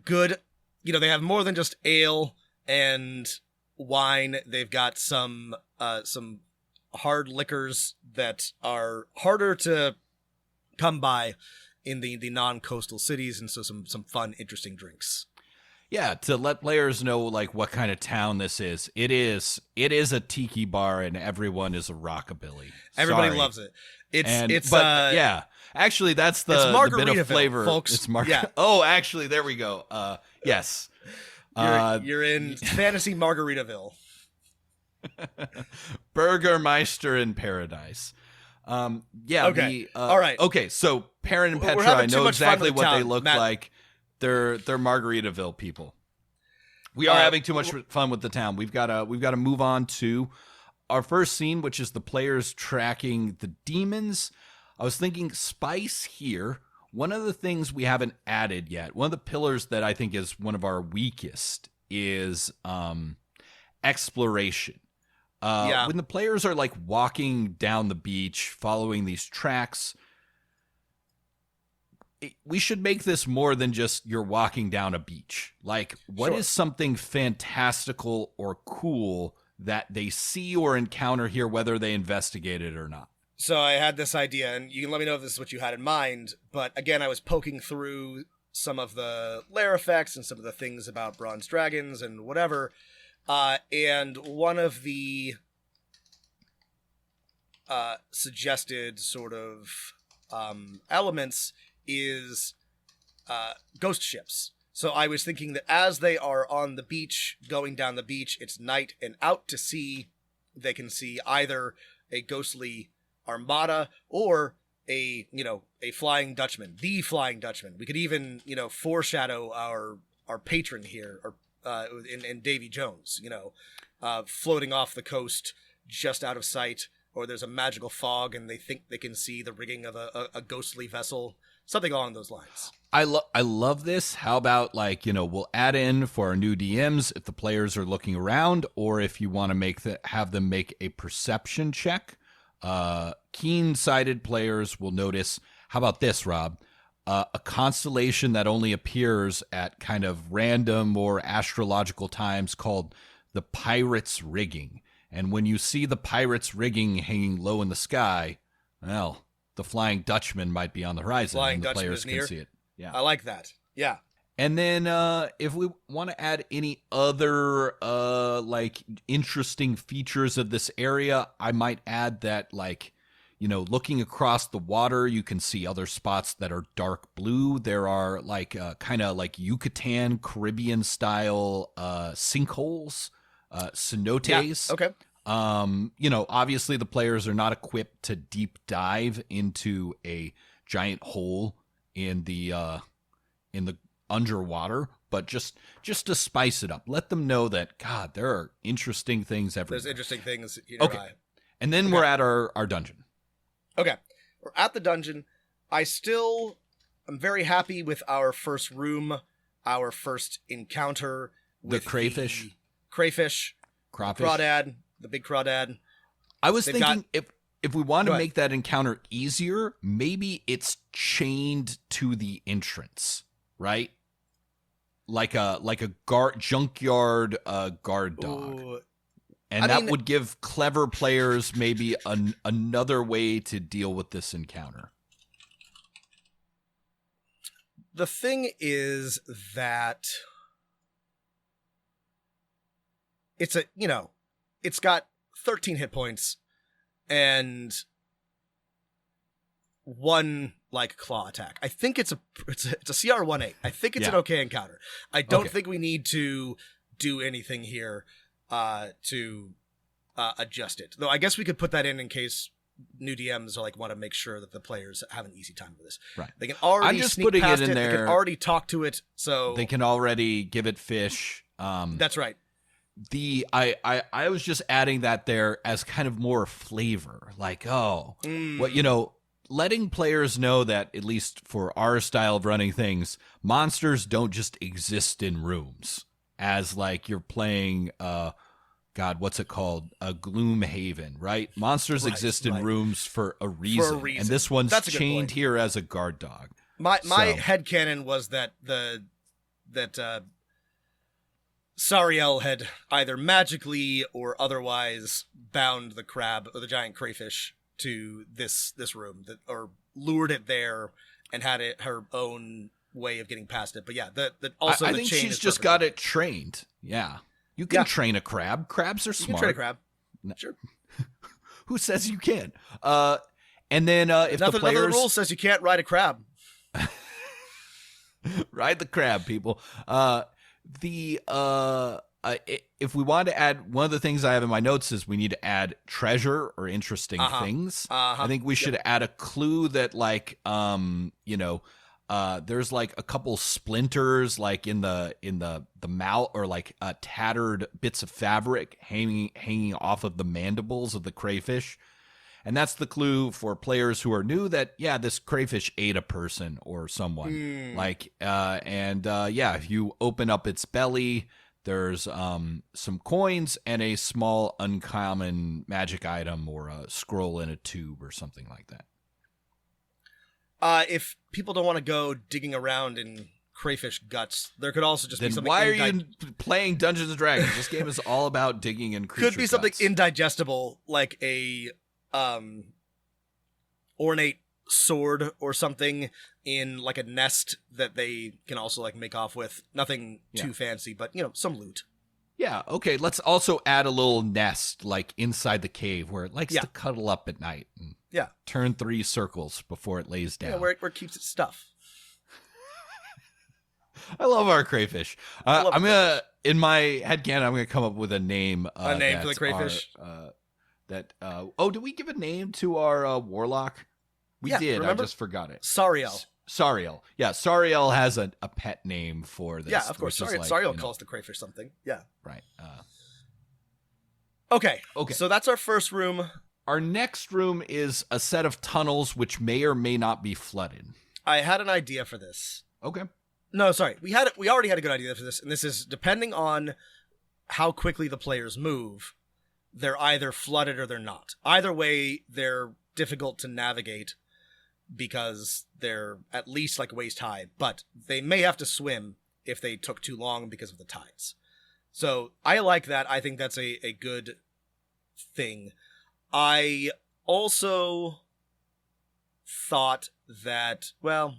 Good. They have more than just ale and wine. They've got some hard liquors that are harder to come by in the non-coastal cities, and so some fun, interesting drinks.
Yeah, to let players know like what kind of town this is. It is a tiki bar, and everyone is a rockabilly.
Everybody loves it.
Actually, that's the bit of flavor,
folks.
It's Oh, actually, there we go. Yes,
you're in fantasy Margaritaville.
Burgermeister in paradise.
Okay.
All right. Okay, so Perrin and Petra, I know exactly what they look like. They're Margaritaville people. We are having too much fun with the town. We've got to move on to our first scene, which is the players tracking the demons. I was thinking spice here. One of the things we haven't added yet, one of the pillars that I think is one of our weakest, is exploration. When the players are like walking down the beach, following these tracks, we should make this more than just you're walking down a beach. Like, what is something fantastical or cool that they see or encounter here, whether they investigate it or not?
So I had this idea, and you can let me know if this is what you had in mind. But again, I was poking through some of the lair effects and some of the things about bronze dragons and whatever. And one of the suggested sort of elements is ghost ships. So I was thinking that as they are on the beach, going down the beach, it's night, and out to sea, they can see either a ghostly armada or a Flying Dutchman, the Flying Dutchman. We could even, foreshadow our patron here, or in Davy Jones, floating off the coast just out of sight, or there's a magical fog and they think they can see the rigging of a ghostly vessel, something along those lines.
I love this. How about we'll add in for our new DMs if the players are looking around, or if you want to have them make a perception check. Keen-sighted players will notice. How about this, Rob? A constellation that only appears at kind of random or astrological times called the Pirate's Rigging. And when you see the Pirate's Rigging hanging low in the sky, well, the Flying Dutchman might be on the horizon, and the players can see it. Yeah,
I like that. Yeah.
And then if we want to add any other interesting features of this area, I might add that looking across the water, you can see other spots that are dark blue. There are kind of like Yucatan Caribbean style sinkholes, cenotes.
Yeah. Okay.
Obviously the players are not equipped to deep dive into a giant hole in the underwater, but just to spice it up, let them know that, God, there are interesting things everywhere.
There's interesting things.
Okay. And then we're at our dungeon.
Okay. We're at the dungeon. I'm very happy with our first room, our first encounter with
the crayfish.
Crawfish. Crawdad, the big crawdad.
I was thinking if we want to make that encounter easier, maybe it's chained to the entrance, right? Like a junkyard guard dog. Ooh. And that would give clever players maybe another way to deal with this encounter.
The thing is that it's got 13 hit points and one claw attack. I think it's a CR-18. I think it's an okay encounter. I don't think we need to do anything here to adjust it. Though I guess we could put that in case new DMs are want to make sure that the players have an easy time with this.
Right.
They can already
I'm just
sneak
putting
past
it in there.
They can already talk to it, so
they can already give it fish.
That's right.
I was just adding that there as kind of more flavor, letting players know that, at least for our style of running things, monsters don't just exist in rooms as you're playing what's it called? A Gloomhaven, right? Monsters exist in rooms for a reason. And this one's chained here as a guard dog.
My headcanon was that Sariel had either magically or otherwise bound the crab or the giant crayfish to this room, or lured it there and had it her own way of getting past it. But yeah, also
I think she's just got it trained. Yeah, you can train a crab. Crabs are smart.
You can train a crab.
No. Sure. Who says you can? And then if the players,
another rule says you can't ride a crab.
Ride the crab, people. If we want to add, one of the things I have in my notes is we need to add treasure or interesting things. I think we should add a clue that there's like a couple splinters like in the mouth, or like tattered bits of fabric hanging off of the mandibles of the crayfish. And that's the clue for players who are new that, yeah, this crayfish ate a person or someone. If you open up its belly, there's some coins and a small uncommon magic item, or a scroll in a tube or something like that.
If people don't want to go digging around in crayfish guts, there could also just be
Then
something.
why are you playing Dungeons and Dragons? This game is all about digging in creature
Could be something
guts.
indigestible, like a ornate sword or something in like a nest that they can also like make off with. Nothing too fancy, but some loot.
Yeah, okay, let's also add a little nest like inside the cave where it likes to cuddle up at night and turn 3 circles before it lays down.
Yeah, where it keeps its stuff.
I love our crayfish. I'm gonna, in my headcanon, I'm gonna come up with a name.
A name for the crayfish.
Did we give a name to our warlock? We did.
Remember?
I just forgot it.
Sariel.
Sariel. Yeah, Sariel has a pet name for this.
Yeah, of course. Sariel calls the crayfish something. Yeah.
Right.
Okay.
Okay.
So that's our first room.
Our next room is a set of tunnels which may or may not be flooded.
I had an idea for this.
Okay.
No, sorry. We already had a good idea for this, and this is depending on how quickly the players move, they're either flooded or they're not. Either way, they're difficult to navigate because they're at least like waist high, but they may have to swim if they took too long because of the tides. So I like that. I think that's a good thing. I also thought that, well,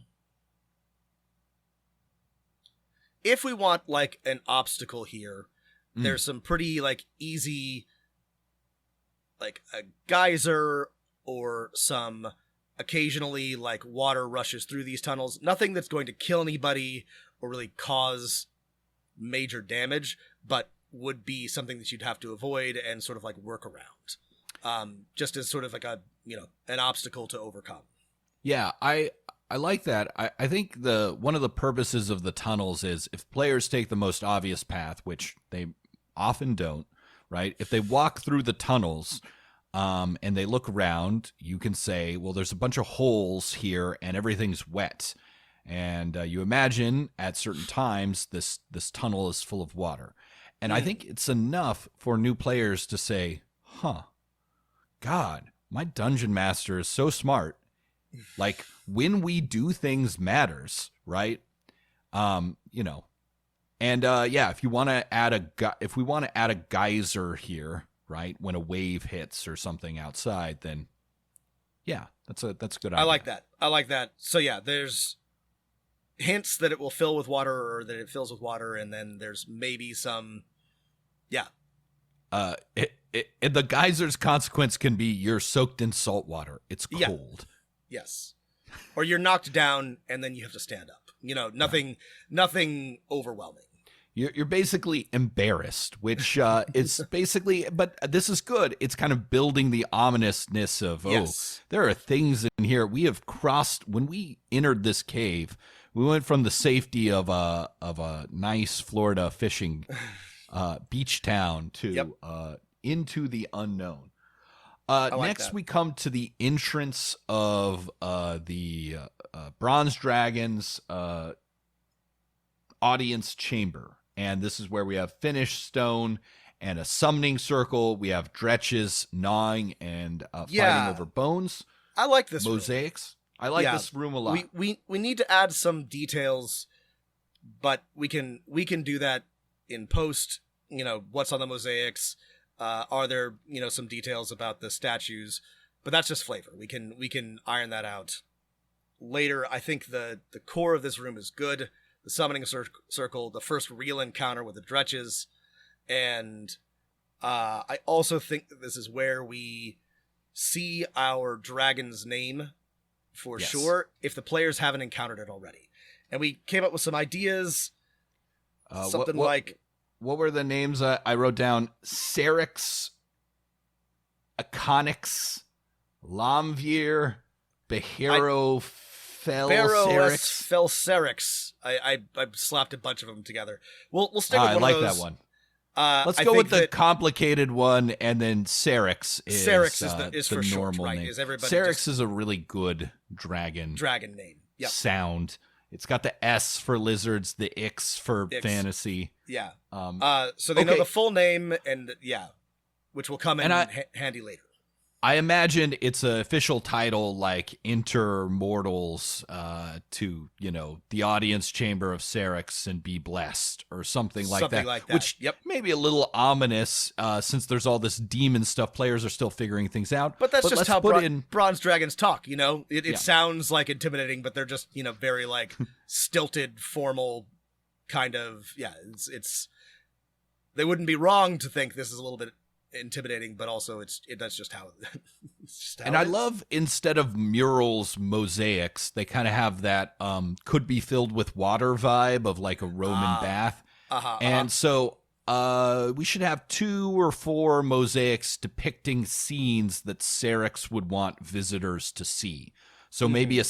if we want like an obstacle here, there's some pretty like easy, like a geyser or some occasionally like water rushes through these tunnels. Nothing that's going to kill anybody or really cause major damage, but would be something that you'd have to avoid and sort of like work around. Just as sort of like an obstacle to overcome.
Yeah, I like that. I think one of the purposes of the tunnels is if players take the most obvious path, which they often don't, right? If they walk through the tunnels and they look around, you can say, well, there's a bunch of holes here and everything's wet. And you imagine at certain times this tunnel is full of water. And I think it's enough for new players to say, God, my dungeon master is so smart. Like, when we do things matters, right? And if you want to add a geyser here, right, when a wave hits or something outside, then yeah, that's a good idea.
I like that. So yeah, there's hints that it will fill with water or that it fills with water, and then there's maybe some
the geyser's consequence can be you're soaked in salt water. It's cold.
Yes. Or you're knocked down and then you have to stand up. Nothing overwhelming.
You're basically embarrassed, which is basically, but this is good. It's kind of building the ominousness of, there are things in here. We have crossed, when we entered this cave, we went from the safety of a nice Florida fishing beach town to into the unknown. Next, we come to the entrance of the Bronze Dragon's audience chamber. And this is where we have finished stone and a summoning circle. We have dretches gnawing and fighting over bones.
I like this
mosaics. Room. I like this room a lot.
We need to add some details, but we can do that in post. What's on the mosaics? Are there some details about the statues? But that's just flavor. We can iron that out later. I think the core of this room is good. The summoning circle, the first real encounter with the dretches, and I also think that this is where we see our dragon's name for sure, if the players haven't encountered it already. And we came up with some ideas,
what were the names I wrote down? Serix, Aconix, Lamvir, Behero, Felcerix.
Felcerix. I slapped a bunch of them together. We'll stick with one
I like
of those.
that one.
I
Let's go
think
with the
that
complicated one, and then Cerix is
is
the
for short,
normal
right?
name.
Is everybody
Cerix
just
is a really good dragon
name? Yep.
sound. It's got the S for lizards, the X for
Ix.
fantasy.
Yeah.
Um,
So they know
okay.
the full name, and which will come in handy later.
I imagine it's an official title like Enter Mortals to, the audience chamber of Cerix and be blessed or something like that. Which may be a little ominous since there's all this demon stuff. Players are still figuring things out.
But that's just how
put in
bronze dragons talk, It sounds like intimidating, but they're just, very like stilted, formal kind of, it's they wouldn't be wrong to think this is a little bit intimidating, but also that's just how it's just how
and I love, instead of murals, mosaics. They kind of have that could be filled with water vibe of like a Roman bath. And so we should have 2 or 4 mosaics depicting scenes that Cerix would want visitors to see. So maybe a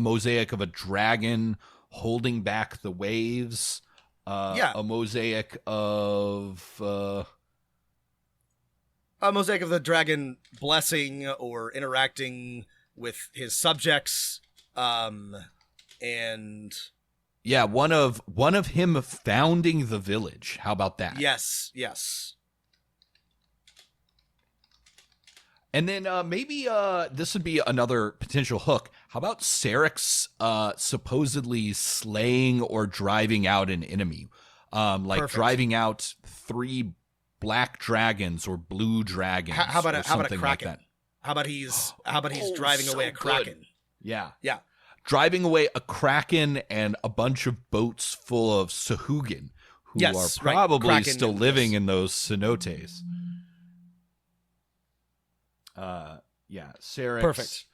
mosaic of a dragon holding back the waves, a mosaic of
a mosaic of the dragon blessing or interacting with his subjects, and
one of him founding the village. How about that?
Yes.
And then maybe this would be another potential hook. How about Cerix supposedly slaying or driving out an enemy,
Perfect.
driving out 3 black dragons or blue dragons.
How about a
something
kraken?
like that.
How about he's driving away a kraken?
Yeah.
Yeah.
Driving away a kraken and a bunch of boats full of Sahugin, who are probably
Kraken
still living in those cenotes. Cerix.
Perfect.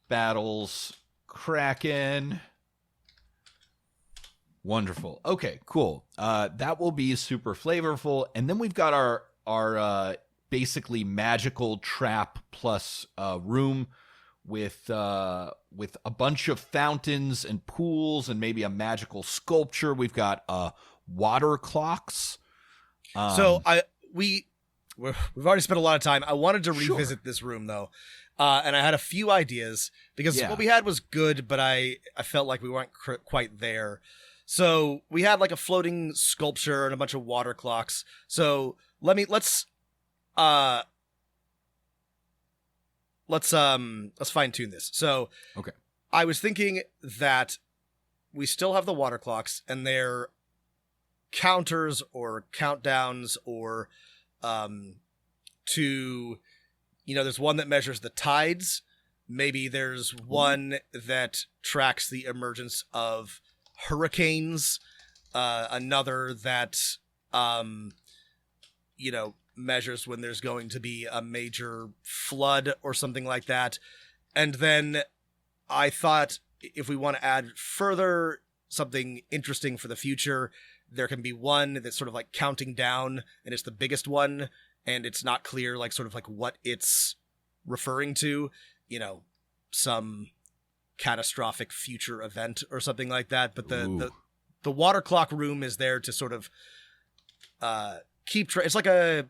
Battles kraken. Wonderful. Okay, cool. That will be super flavorful. And then we've got our basically magical trap plus room with a bunch of fountains and pools and maybe a magical sculpture. We've got water clocks.
So we've already spent a lot of time. I wanted to revisit this room though. And I had a few ideas because what we had was good, but I felt like we weren't quite there. So we had like a floating sculpture and a bunch of water clocks. So let's fine tune this. So
okay,
I was thinking that we still have the water clocks and they're counters or countdowns or there's one that measures the tides. Maybe there's one that tracks the emergence of hurricanes, another that measures when there's going to be a major flood or something like that. And then I thought if we want to add further something interesting for the future, there can be one that's sort of like counting down and it's the biggest one and it's not clear like sort of like what it's referring to, some catastrophic future event or something like that. But the water clock room is there to sort of keep track. It's like a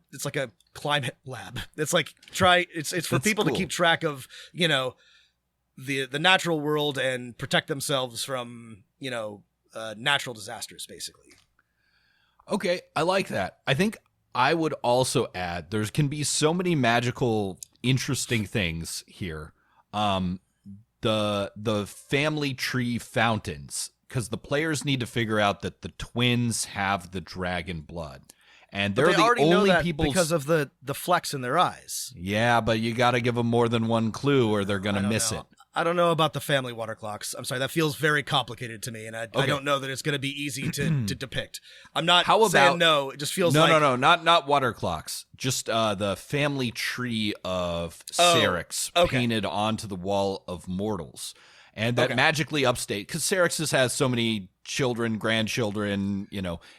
climate lab. It's like it's for people to keep track of the natural world and protect themselves from natural disasters basically.
Okay, I like that. I think I would also add there can be so many magical interesting things here. The family tree fountains, because the players need to figure out that the twins have the dragon blood, and they're the only people
because of the flecks in their eyes.
Yeah, but you got to give them more than one clue, or they're gonna miss it.
I don't know about the family water clocks. I'm sorry, that feels very complicated to me, and I don't know that it's going to be easy to depict. I'm not saying no. It just feels
no, not water clocks. Just the family tree of Cerix painted onto the wall of mortals, and that magically upstate because Cerix has so many children, grandchildren,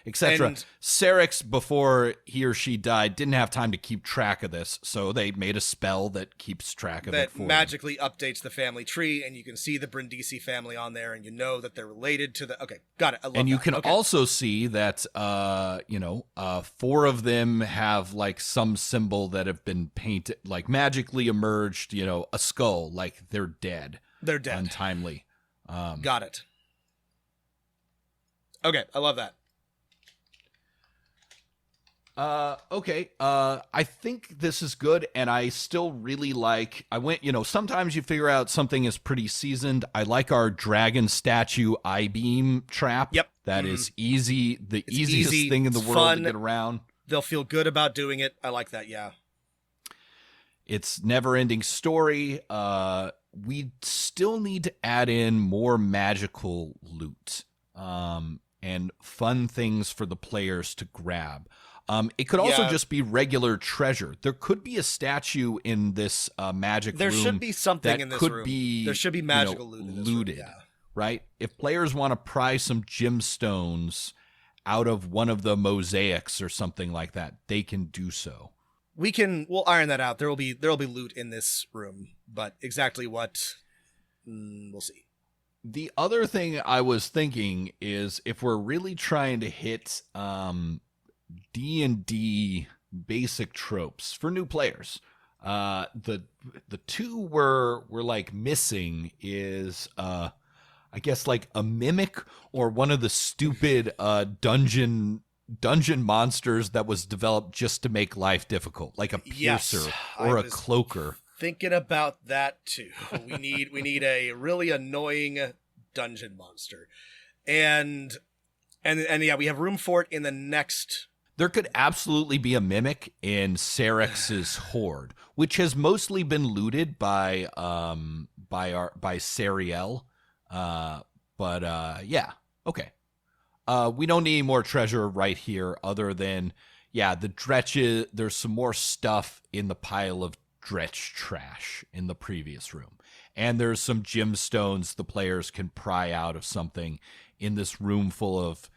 etc.
And-
Cerix, before he or she died, didn't have time to keep track of this, so they made a spell that keeps track of it
that
for them.
magically updates the family tree, and you can see the Brindisi family on there, and you know that they're related to the. Okay, got it. I love
And you
that.
can
Okay.
also see that, 4 of them have like some symbol that have been painted, like magically emerged, a skull, like they're dead,
They're dead.
untimely.
Got it. Okay, I love that.
Okay. I think this is good, and I still really like. Sometimes you figure out something is pretty seasoned. I like our dragon statue I-beam trap.
Yep.
That is easy. The
It's
easiest
easy,
thing in the
it's
world
fun.
to get around.
They'll feel good about doing it. I like that. Yeah.
It's never-ending story. We still need to add in more magical loot, and fun things for the players to grab. It could also
Yeah.
just be regular treasure. There could be a statue in this magic
There
room.
should be something
that
in this
could
room.
be,
There should be magical loot in this room,
looted,
yeah.
right? If players want to pry some gemstones out of one of the mosaics or something like that, they can do so.
We'll iron that out. There'll be loot in this room, but exactly what, we'll see.
The other thing I was thinking is if we're really trying to hit D&D basic tropes for new players, the two we're like missing is I guess like a mimic or one of the stupid dungeon monsters that was developed just to make life difficult, like a
Yes,
piercer
I
or a
was
cloaker.
Thinking about that too. We need a really annoying dungeon monster, and yeah, we have room for it in the next.
There could absolutely be a mimic in Cerix's horde, which has mostly been looted by Sariel. Yeah, okay. We don't need any more treasure right here, other than the dretches. There's some more stuff in the pile of dretch trash in the previous room, and there's some gemstones the players can pry out of something in this room full of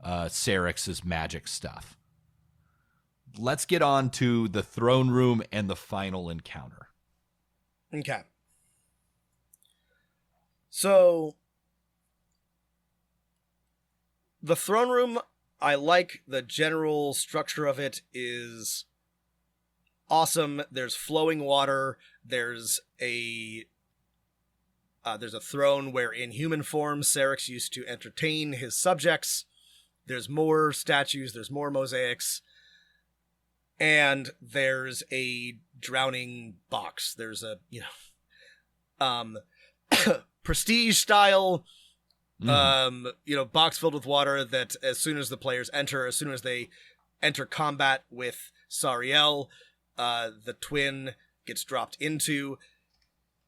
Cerix's magic stuff. Let's get on to the throne room and the final encounter.
Okay. So the throne room, I like the general structure of it is awesome. There's flowing water. There's a throne where in human form Cerix used to entertain his subjects. There's more statues. There's more mosaics. And there's a drowning box. There's a, prestige style, box filled with water that as soon as the players enter, as soon as they enter combat with Sariel, the twin gets dropped into.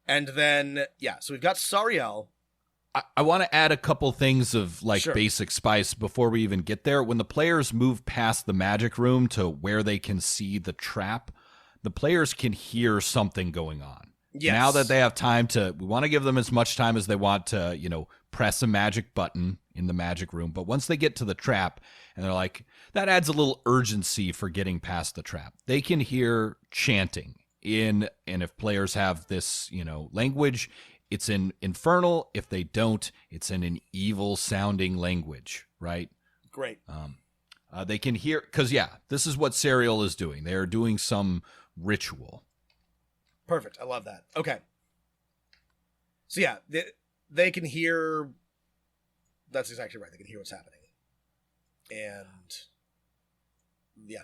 And then, so we've got Sariel.
I want to add a couple things of
Sure.
basic spice before we even get there. When the players move past the magic room to where they can see the trap, the players can hear something going on.
Yes.
Now that they have time we want to give them as much time as they want to, press a magic button in the magic room. But once they get to the trap and they're like, that adds a little urgency for getting past the trap. They can hear chanting and if players have this, language, it's in Infernal. If they don't, it's in an evil sounding language, right?
Great.
They can hear, because this is what Sariel is doing. They are doing some ritual.
Perfect. I love that. Okay. So they can hear. That's exactly right. They can hear what's happening. And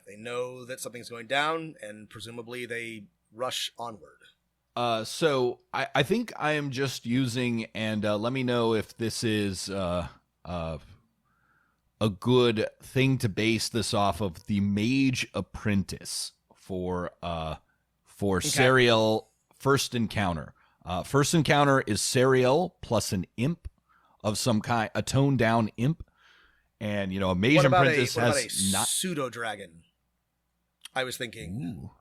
they know that something's going down, and presumably they rush onward.
So I think I am just using, and let me know if this is a good thing to base this off of, the Mage Apprentice for Sariel first encounter. First encounter is Sariel plus an imp of some kind, a toned down imp, and a Mage Apprentice has not
pseudo dragon. I was thinking.
Ooh.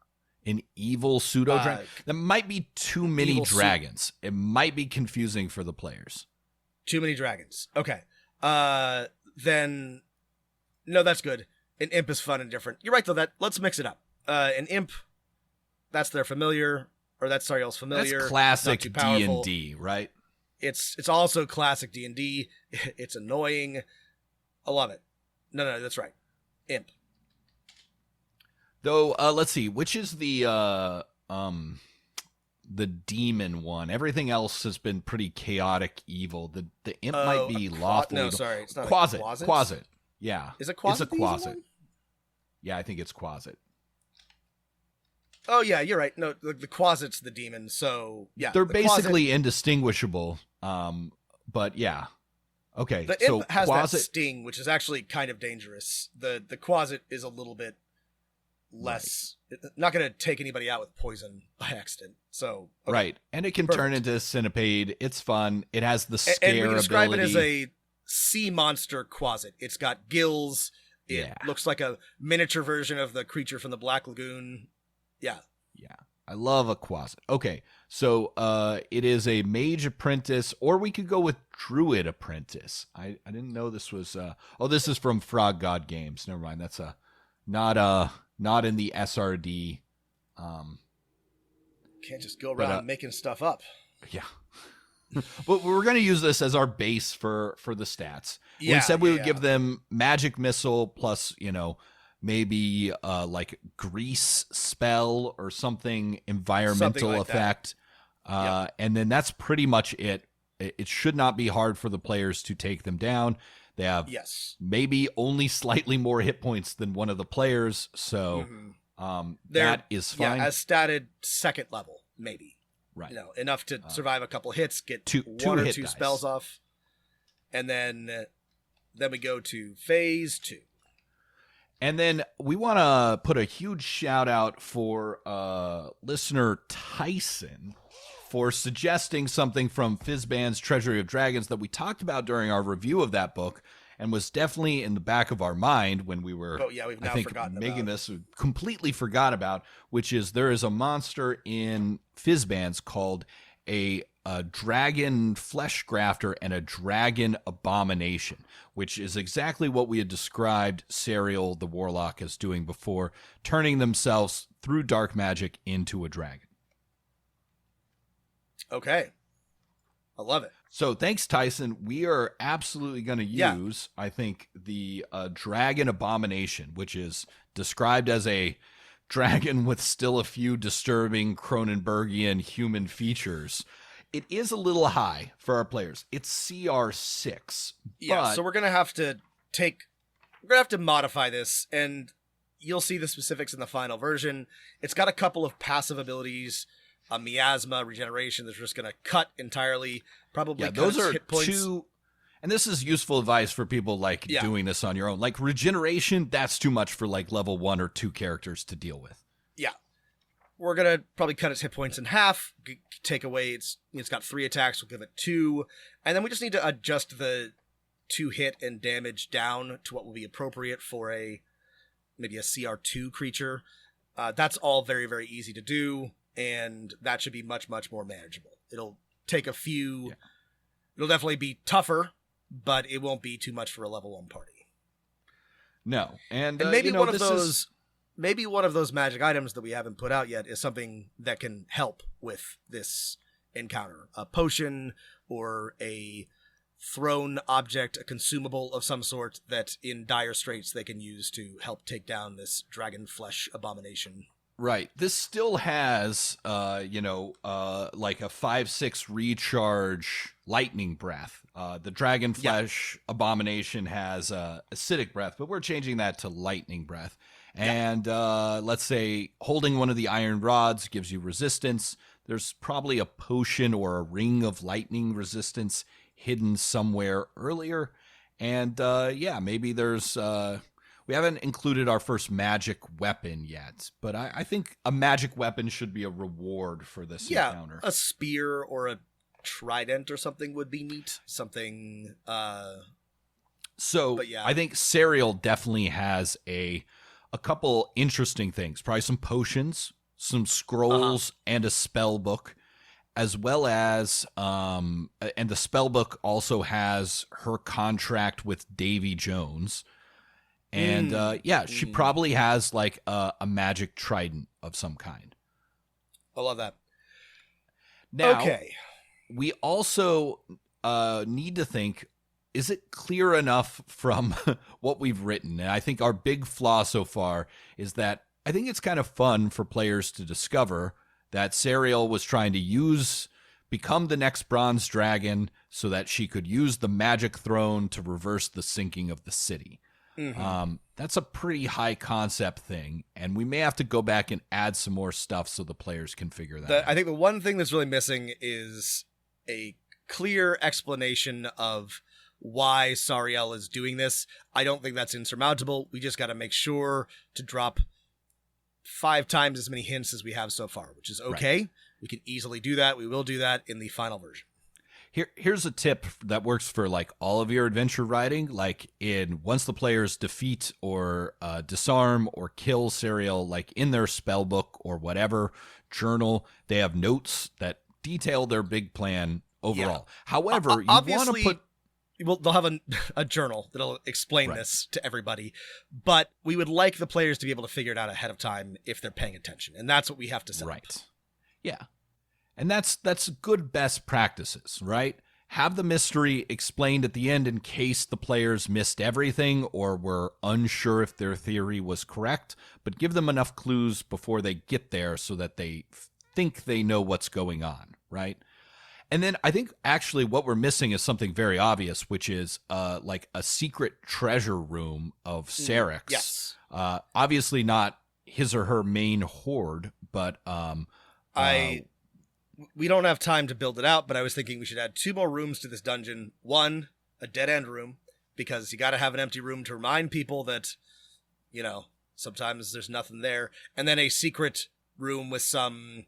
An evil pseudo dragon. That might be too many dragons. It might be confusing for the players.
Too many dragons. Okay. then no, that's good. An imp is fun and different. You're right though. Let's mix it up. An imp, that's their familiar, or that's Sariel's familiar.
That's classic
Not too powerful.
D&D, right?
It's also classic D&D. It's annoying. I love it. No, that's right. Imp.
Though, let's see, which is the demon one? Everything else has been pretty chaotic evil. The imp might be lawful.
No, sorry, it's not.
Quasit. Yeah.
Is it Quasit?
It's a Quasit. Yeah, I think it's Quasit.
Oh yeah, you're right. No, the Quasit's the demon. So yeah,
they're basically indistinguishable. But yeah. Okay.
The imp has that sting, which is actually kind of dangerous. The Quasit is a little bit less. Right. Not going to take anybody out with poison by accident. So okay.
Right, and it can turn into Centipede. It's fun. It has the scare ability. And we describe it
as a sea monster Quasit. It's got gills. It looks like a miniature version of the creature from the Black Lagoon. Yeah.
I love a Quasit. Okay, so it is a mage apprentice, or we could go with druid apprentice. I didn't know this was. This is from Frog God Games. Never mind. That's not in the SRD.
Can't just go around making stuff up.
Yeah. But we're going to use this as our base for the stats. We said we would give them magic missile plus, maybe like grease spell or something, environmental like effect. And then that's pretty much it. It should not be hard for the players to take them down. They have maybe only slightly more hit points than one of the players. So that is fine.
Yeah, as statted second level, maybe.
Right.
Enough to survive a couple hits, get one or two spells off. And then we go to phase 2.
And then we want to put a huge shout out for listener Tyson for suggesting something from Fizban's Treasury of Dragons that we talked about during our review of that book and was definitely in the back of our mind when we were making this. Completely forgot about, which is there is a monster in Fizban's called a dragon flesh grafter and a dragon abomination, which is exactly what we had described Sariel the Warlock as doing before, turning themselves through dark magic into a dragon.
Okay. I love it.
So thanks, Tyson. We are absolutely going to use, I think, the dragon abomination, which is described as a dragon with still a few disturbing Cronenbergian human features. It is a little high for our players. It's CR6.
Yeah, so we're going to have to modify this, and you'll see the specifics in the final version. It's got a couple of passive abilities, a miasma, regeneration that's just going to cut entirely. Probably
those are
hit points.
Two, and this is useful advice for people doing this on your own. Like regeneration, that's too much for like level 1 or 2 characters to deal with.
Yeah. We're going to probably cut its hit points in half, take away it's got 3 attacks, we'll give it 2, and then we just need to adjust the 2 hit and damage down to what will be appropriate for maybe a CR2 creature. That's all very, very easy to do, and that should be much, much more manageable. It'll take a few, it'll definitely be tougher, but it won't be too much for a level 1 party.
No, and
maybe one of those... Maybe one of those magic items that we haven't put out yet is something that can help with this encounter. A potion or a thrown object, a consumable of some sort that in dire straits they can use to help take down this dragon flesh abomination.
Right. This still has, like a 5-6 recharge lightning breath. The dragon flesh abomination has acidic breath, but we're changing that to lightning breath. And let's say holding one of the iron rods gives you resistance. There's probably a potion or a ring of lightning resistance hidden somewhere earlier. And maybe there's... we haven't included our first magic weapon yet, but I think a magic weapon should be a reward for this encounter.
A spear or a trident or something would be neat. Something...
I think Sariel definitely has a couple interesting things. Probably some potions, some scrolls, and a spell book. as well as and the spell book also has her contract with Davy Jones. And she probably has like a magic trident of some kind.
I love that.
Now,
okay.
We also need to think, is it clear enough from what we've written? And I think our big flaw so far is that I think it's kind of fun for players to discover that Sariel was trying to become the next bronze dragon so that she could use the magic throne to reverse the sinking of the city. Mm-hmm. That's a pretty high concept thing, and we may have to go back and add some more stuff so the players can figure that out.
I think the one thing that's really missing is a clear explanation of why Sariel is doing this. I don't think that's insurmountable. We just got to make sure to drop 5 times as many hints as we have so far, which is okay. Right. We can easily do that. We will do that in the final version.
Here's a tip that works for like all of your adventure writing. Like once the players defeat or disarm or kill Sariel, like in their spell book or whatever journal, they have notes that detail their big plan overall. Yeah. However, you want to put...
Well, they'll have a journal that'll explain this to everybody, but we would like the players to be able to figure it out ahead of time if they're paying attention, and that's what we have to set up.
Yeah. And that's good best practices, right? Have the mystery explained at the end in case the players missed everything or were unsure if their theory was correct, but give them enough clues before they get there so that they think they know what's going on, right? And then I think actually what we're missing is something very obvious, which is like a secret treasure room of Syrinx.
Yes.
Obviously not his or her main hoard, but
we don't have time to build it out, but I was thinking we should add 2 more rooms to this dungeon. 1, a dead end room, because you got to have an empty room to remind people that, you know, sometimes there's nothing there. And then a secret room with some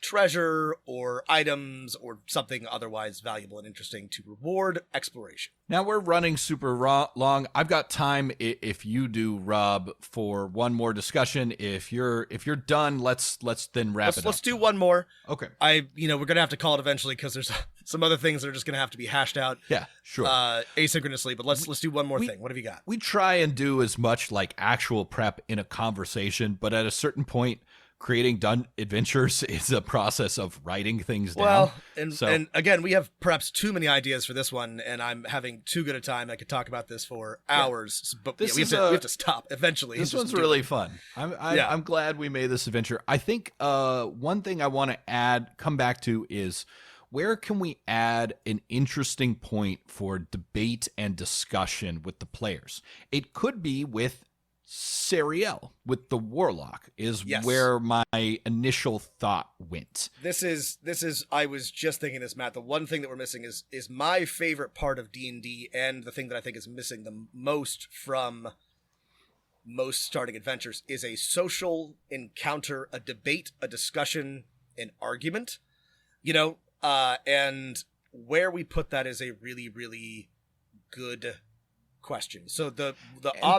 treasure or items or something otherwise valuable and interesting to reward exploration.
Now we're running super long. I've got time, if you do, Rob, for one more discussion. If you're done, let's then wrap it up.
Let's do one more.
Okay.
We're gonna have to call it eventually because there's some other things that are just gonna have to be hashed out.
Yeah, sure.
Asynchronously, but let's do one more thing. What have you got?
We try and do as much like actual prep in a conversation, but at a certain point, creating adventures is a process of writing things down.
Well, and again, we have perhaps too many ideas for this one, and I'm having too good a time. I could talk about this for hours, but we have to stop eventually.
This one's really fun. I'm glad we made this adventure. I think one thing I want to come back to is where can we add an interesting point for debate and discussion with the players? It could be with Sariel, with the warlock, is where my initial thought went.
This is I was just thinking this, Matt. The one thing that we're missing is my favorite part of D&D, and the thing that I think is missing the most from most starting adventures is a social encounter, a debate, a discussion, an argument, and where we put that is a really, really good question. So the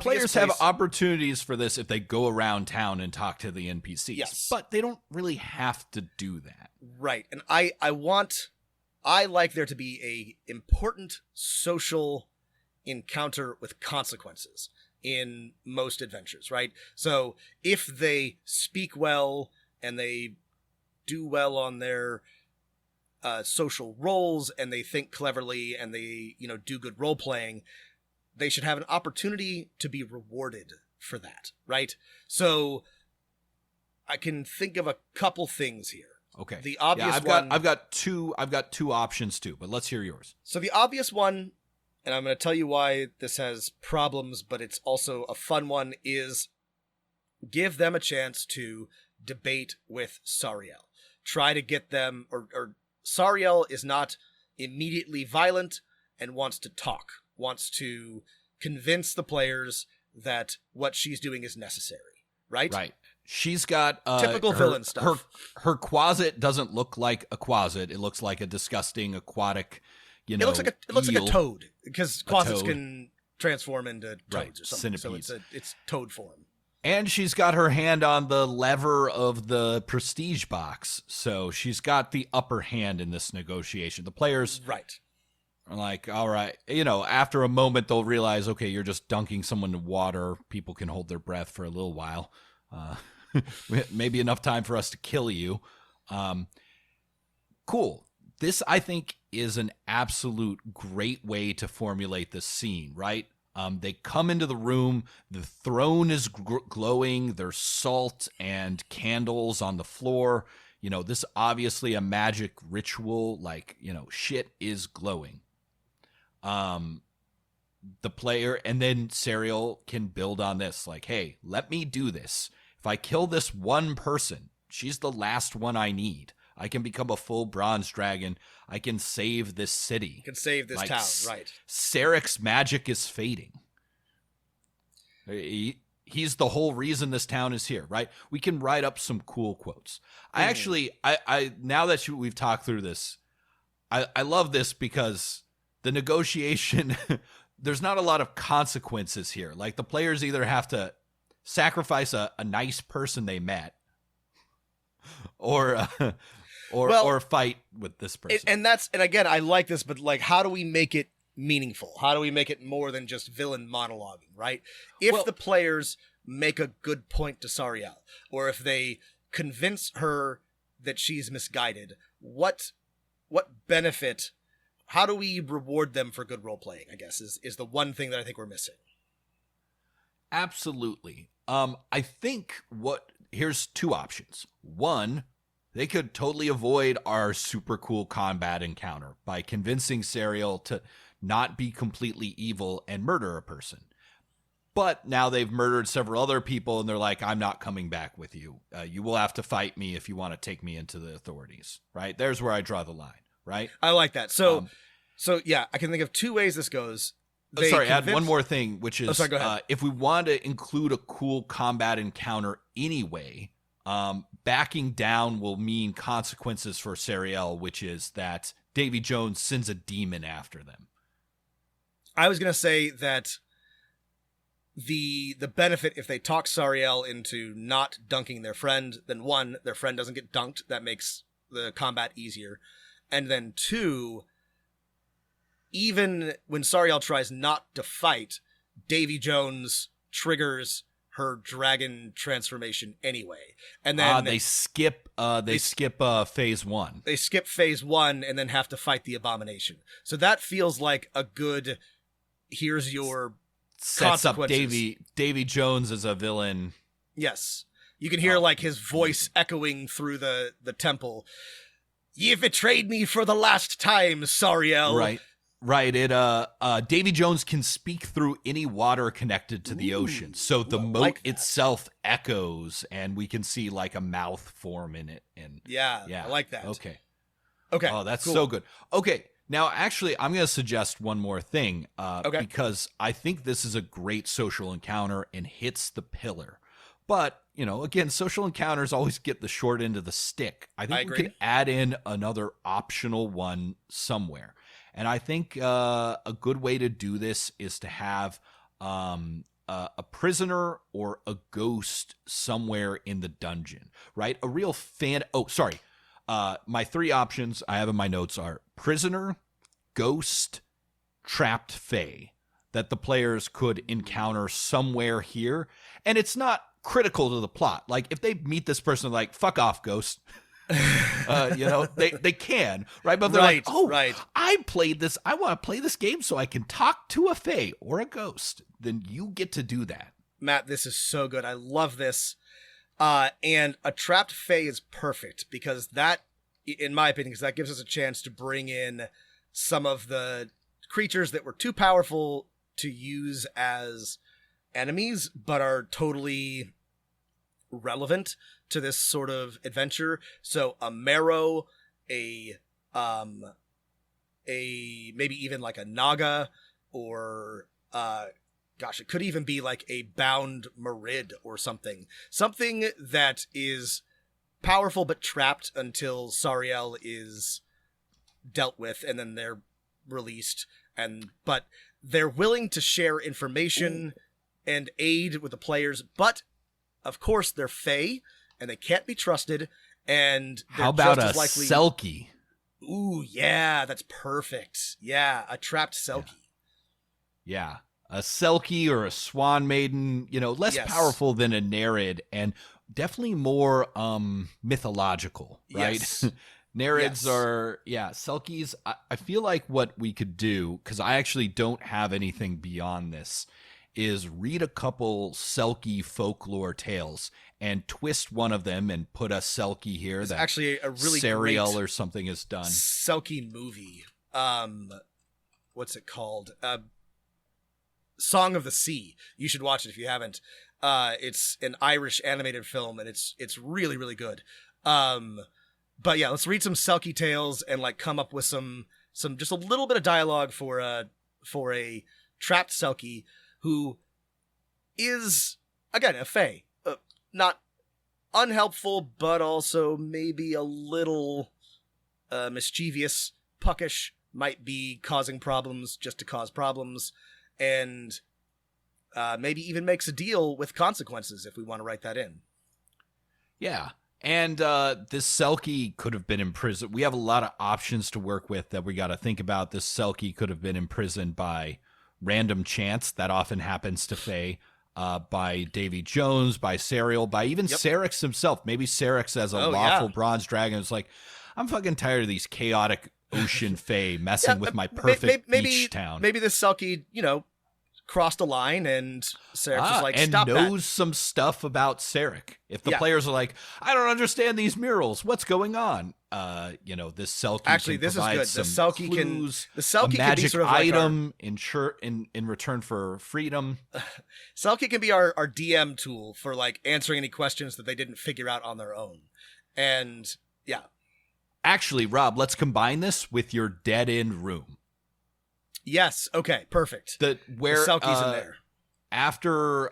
players have opportunities for this if they go around town and talk to the NPCs, but they don't really have to do that.
Right. And I like there to be a important social encounter with consequences in most adventures, right? So if they speak well and they do well on their social roles and they think cleverly and they, do good role playing, they should have an opportunity to be rewarded for that, right? So I can think of a couple things here.
Okay.
The obvious
I've got two options too, but let's hear yours.
So the obvious one, and I'm going to tell you why this has problems, but it's also a fun one, is give them a chance to debate with Sariel. Try to get them, or Sariel is not immediately violent and wants to talk, wants to convince the players that what she's doing is necessary, right?
Right. She's got
typical villain stuff.
Her quasit doesn't look like a quasit. It looks like a disgusting aquatic,
it looks like a toad, because quasits can transform into toads or something.
Centipedes.
So it's toad form.
And she's got her hand on the lever of the prestige box. So she's got the upper hand in this negotiation. The players
Right.
are like, all right, after a moment, they'll realize, okay, you're just dunking someone in water. People can hold their breath for a little while. Maybe enough time for us to kill you. Cool. This, I think, is an absolute great way to formulate this scene, right? They come into the room, the throne is glowing, there's salt and candles on the floor. This obviously a magic ritual, shit is glowing. The player, and then Sariel can build on this, like, hey, let me do this. If I kill this one person, she's the last one I need. I can become a full bronze dragon. I can save this city.
You can save this town, right.
Sarek's magic is fading. He's the whole reason this town is here, right? We can write up some cool quotes. I now that we've talked through this, I love this because the negotiation, there's not a lot of consequences here. Like, the players either have to sacrifice a nice person they met or fight with this person.
And again, I like this, but like, how do we make it meaningful? How do we make it more than just villain monologuing, right? If the players make a good point to Sariel, or if they convince her that she's misguided, what benefit, how do we reward them for good role playing, I guess, is the one thing that I think we're missing.
Absolutely. I think here's two options. One, they could totally avoid our super cool combat encounter by convincing Sariel to not be completely evil and murder a person. But now they've murdered several other people, and they're like, I'm not coming back with you. You will have to fight me if you want to take me into the authorities, right? There's where I draw the line, right?
I like that. So yeah, I can think of two ways this goes.
Add one more thing, which is
go ahead.
If we want to include a cool combat encounter anyway, backing down will mean consequences for Sariel, which is that Davy Jones sends a demon after them.
I was going to say that the benefit, if they talk Sariel into not dunking their friend, then one, their friend doesn't get dunked. That makes the combat easier. And then two, even when Sariel tries not to fight, Davy Jones triggers her dragon transformation anyway. And then
they skip phase one.
They skip phase one and then have to fight the abomination. So that feels like a good, here's your
sets up
consequences.
Davy Jones as a villain.
Yes. You can hear like his voice echoing through the temple. You've betrayed me for the last time, Sariel.
Right. Davy Jones can speak through any water connected to the ocean. So the moat itself echoes, and we can see like a mouth form in it. And
yeah, I like that.
Okay.
Oh,
that's
cool.
so good. Okay. Now, actually, I'm going to suggest one more thing because I think this is a great social encounter and hits the pillar. But, again, social encounters always get the short end of the stick. I think we could add in another optional one somewhere. And I think a good way to do this is to have a prisoner or a ghost somewhere in the dungeon, right? A real fan. Oh, sorry. My three options I have in my notes are prisoner, ghost, trapped fae that the players could encounter somewhere here. And it's not critical to the plot. Like, if they meet this person, like, fuck off, ghost. They can, right? But they're like, I played this. I want to play this game so I can talk to a fae or a ghost. Then you get to do that.
Matt, this is so good. I love this. And a trapped fae is perfect because that, in my opinion, because that gives us a chance to bring in some of the creatures that were too powerful to use as enemies, but are totally relevant to this sort of adventure. So a marrow, a maybe even like a naga, or it could even be like a bound Marid or something that is powerful but trapped until Sariel is dealt with, and then they're released. But they're willing to share information and aid with the players, but of course, they're Fae, and they can't be trusted, and they're
How about
just
a
as likely...
Selkie?
Ooh, yeah, that's perfect. Yeah, a trapped Selkie.
Yeah. A Selkie or a Swan Maiden, less
Yes.
powerful than a Nereid, and definitely more mythological, right?
Yes.
Nereids
Yes.
are, Selkies. I feel like what we could do, because I actually don't have anything beyond this, is read a couple Selkie folklore tales and twist one of them and put a Selkie here
It's
that
actually a really
Serial
great
or something has done.
Selkie movie. What's it called? Song of the Sea. You should watch it if you haven't. It's an Irish animated film, and it's really, really good. But yeah, let's read some Selkie tales and like come up with some just a little bit of dialogue for a trapped Selkie who is, again, a Fae. Not unhelpful, but also maybe a little mischievous, puckish, might be causing problems just to cause problems, and maybe even makes a deal with consequences if we want to write that in.
Yeah. And this Selkie could have been imprisoned. We have a lot of options to work with that we got to think about. This Selkie could have been imprisoned by random chance. That often happens to Fae. By Davy Jones, by Serial, by even Syrinx himself. Maybe Syrinx as a lawful bronze dragon is like, I'm fucking tired of these chaotic ocean Fae messing with my perfect beach town.
Maybe this Selkie, crossed a line, and Syrinx was like, stop
and knows
that.
some stuff about Syrinx. If the
Yeah.
players are like, I don't understand these murals, what's going on? This Selkie
Actually,
can
this is
provide
good.
some
The Selkie
clues,
the Selkie
a
can be
magic
sort of like
item in return for freedom.
Selkie can be our DM tool for like answering any questions that they didn't figure out on their own. And yeah.
Actually, Rob, let's combine this with your dead end room.
Yes. Okay. Perfect.
Where
the Selkie's in there.
After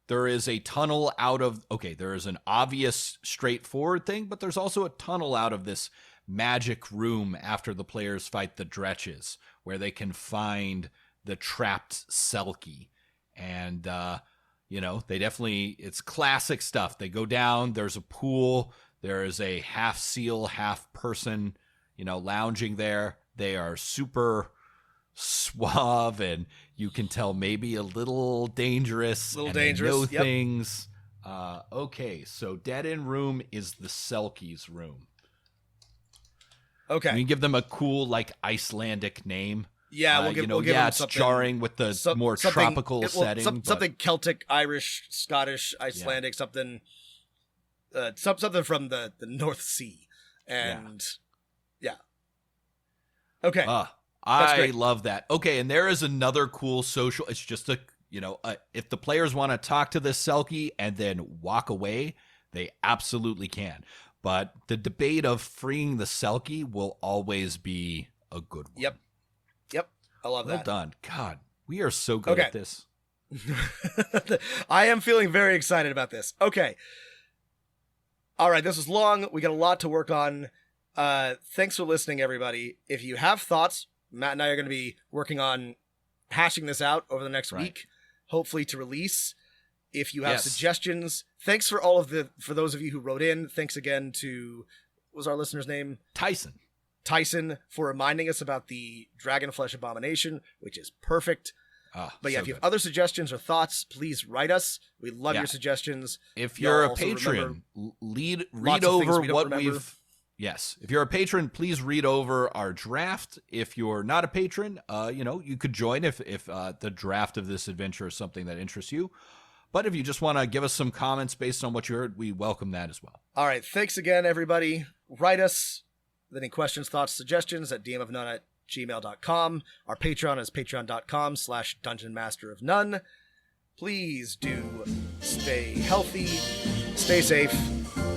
there is a tunnel out of, there is an obvious straightforward thing, but there's also a tunnel out of this magic room after the players fight the Dretches, where they can find the trapped Selkie. And, they definitely, it's classic stuff. They go down, there's a pool, there is a half seal, half person, lounging there. They are super suave, and you can tell maybe a little dangerous.
Little
and
dangerous,
They know things. So Dead End Room is the Selkie's room.
Okay.
We can give them a cool, like, Icelandic name.
Yeah, we'll give them
it's
something
jarring with the more tropical setting.
Something Celtic, Irish, Scottish, Icelandic, something from the North Sea. And yeah. Okay.
I love that. Okay, and there is another cool social. It's just if the players want to talk to this Selkie and then walk away, they absolutely can. But the debate of freeing the Selkie will always be a good one.
Yep. I love that.
Well done. God, we are so good at this.
I am feeling very excited about this. Okay. All right, this was long. We got a lot to work on. Thanks for listening, everybody. If you have thoughts, Matt and I are going to be working on hashing this out over the next week, hopefully to release. If you have suggestions, thanks for for those of you who wrote in. Thanks again to, what was our listener's name? Tyson, for reminding us about the Dragonflesh Abomination, which is perfect. But if you have other suggestions or thoughts, please write us. We love your suggestions.
If you're a patron, read over what we've... Yes. If you're a patron, please read over our draft. If you're not a patron, you could join if the draft of this adventure is something that interests you. But if you just want to give us some comments based on what you heard, we welcome that as well. All
right. Thanks again, everybody. Write us with any questions, thoughts, suggestions at dmofnone@gmail.com. Our Patreon is patreon.com/dungeonmasterofnone. Please do stay healthy, stay safe,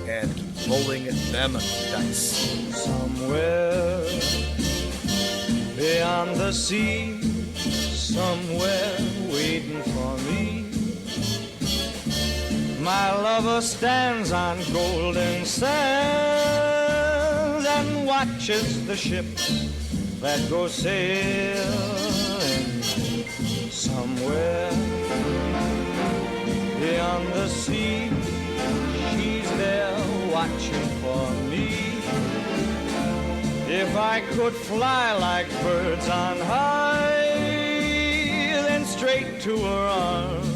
and keep rolling them dice.
Somewhere beyond the sea, somewhere waiting for me, my lover stands on golden sands and watches the ships that go sailing. Somewhere
beyond the sea. She's there watching for me. If I could fly like birds on high, then straight to her arms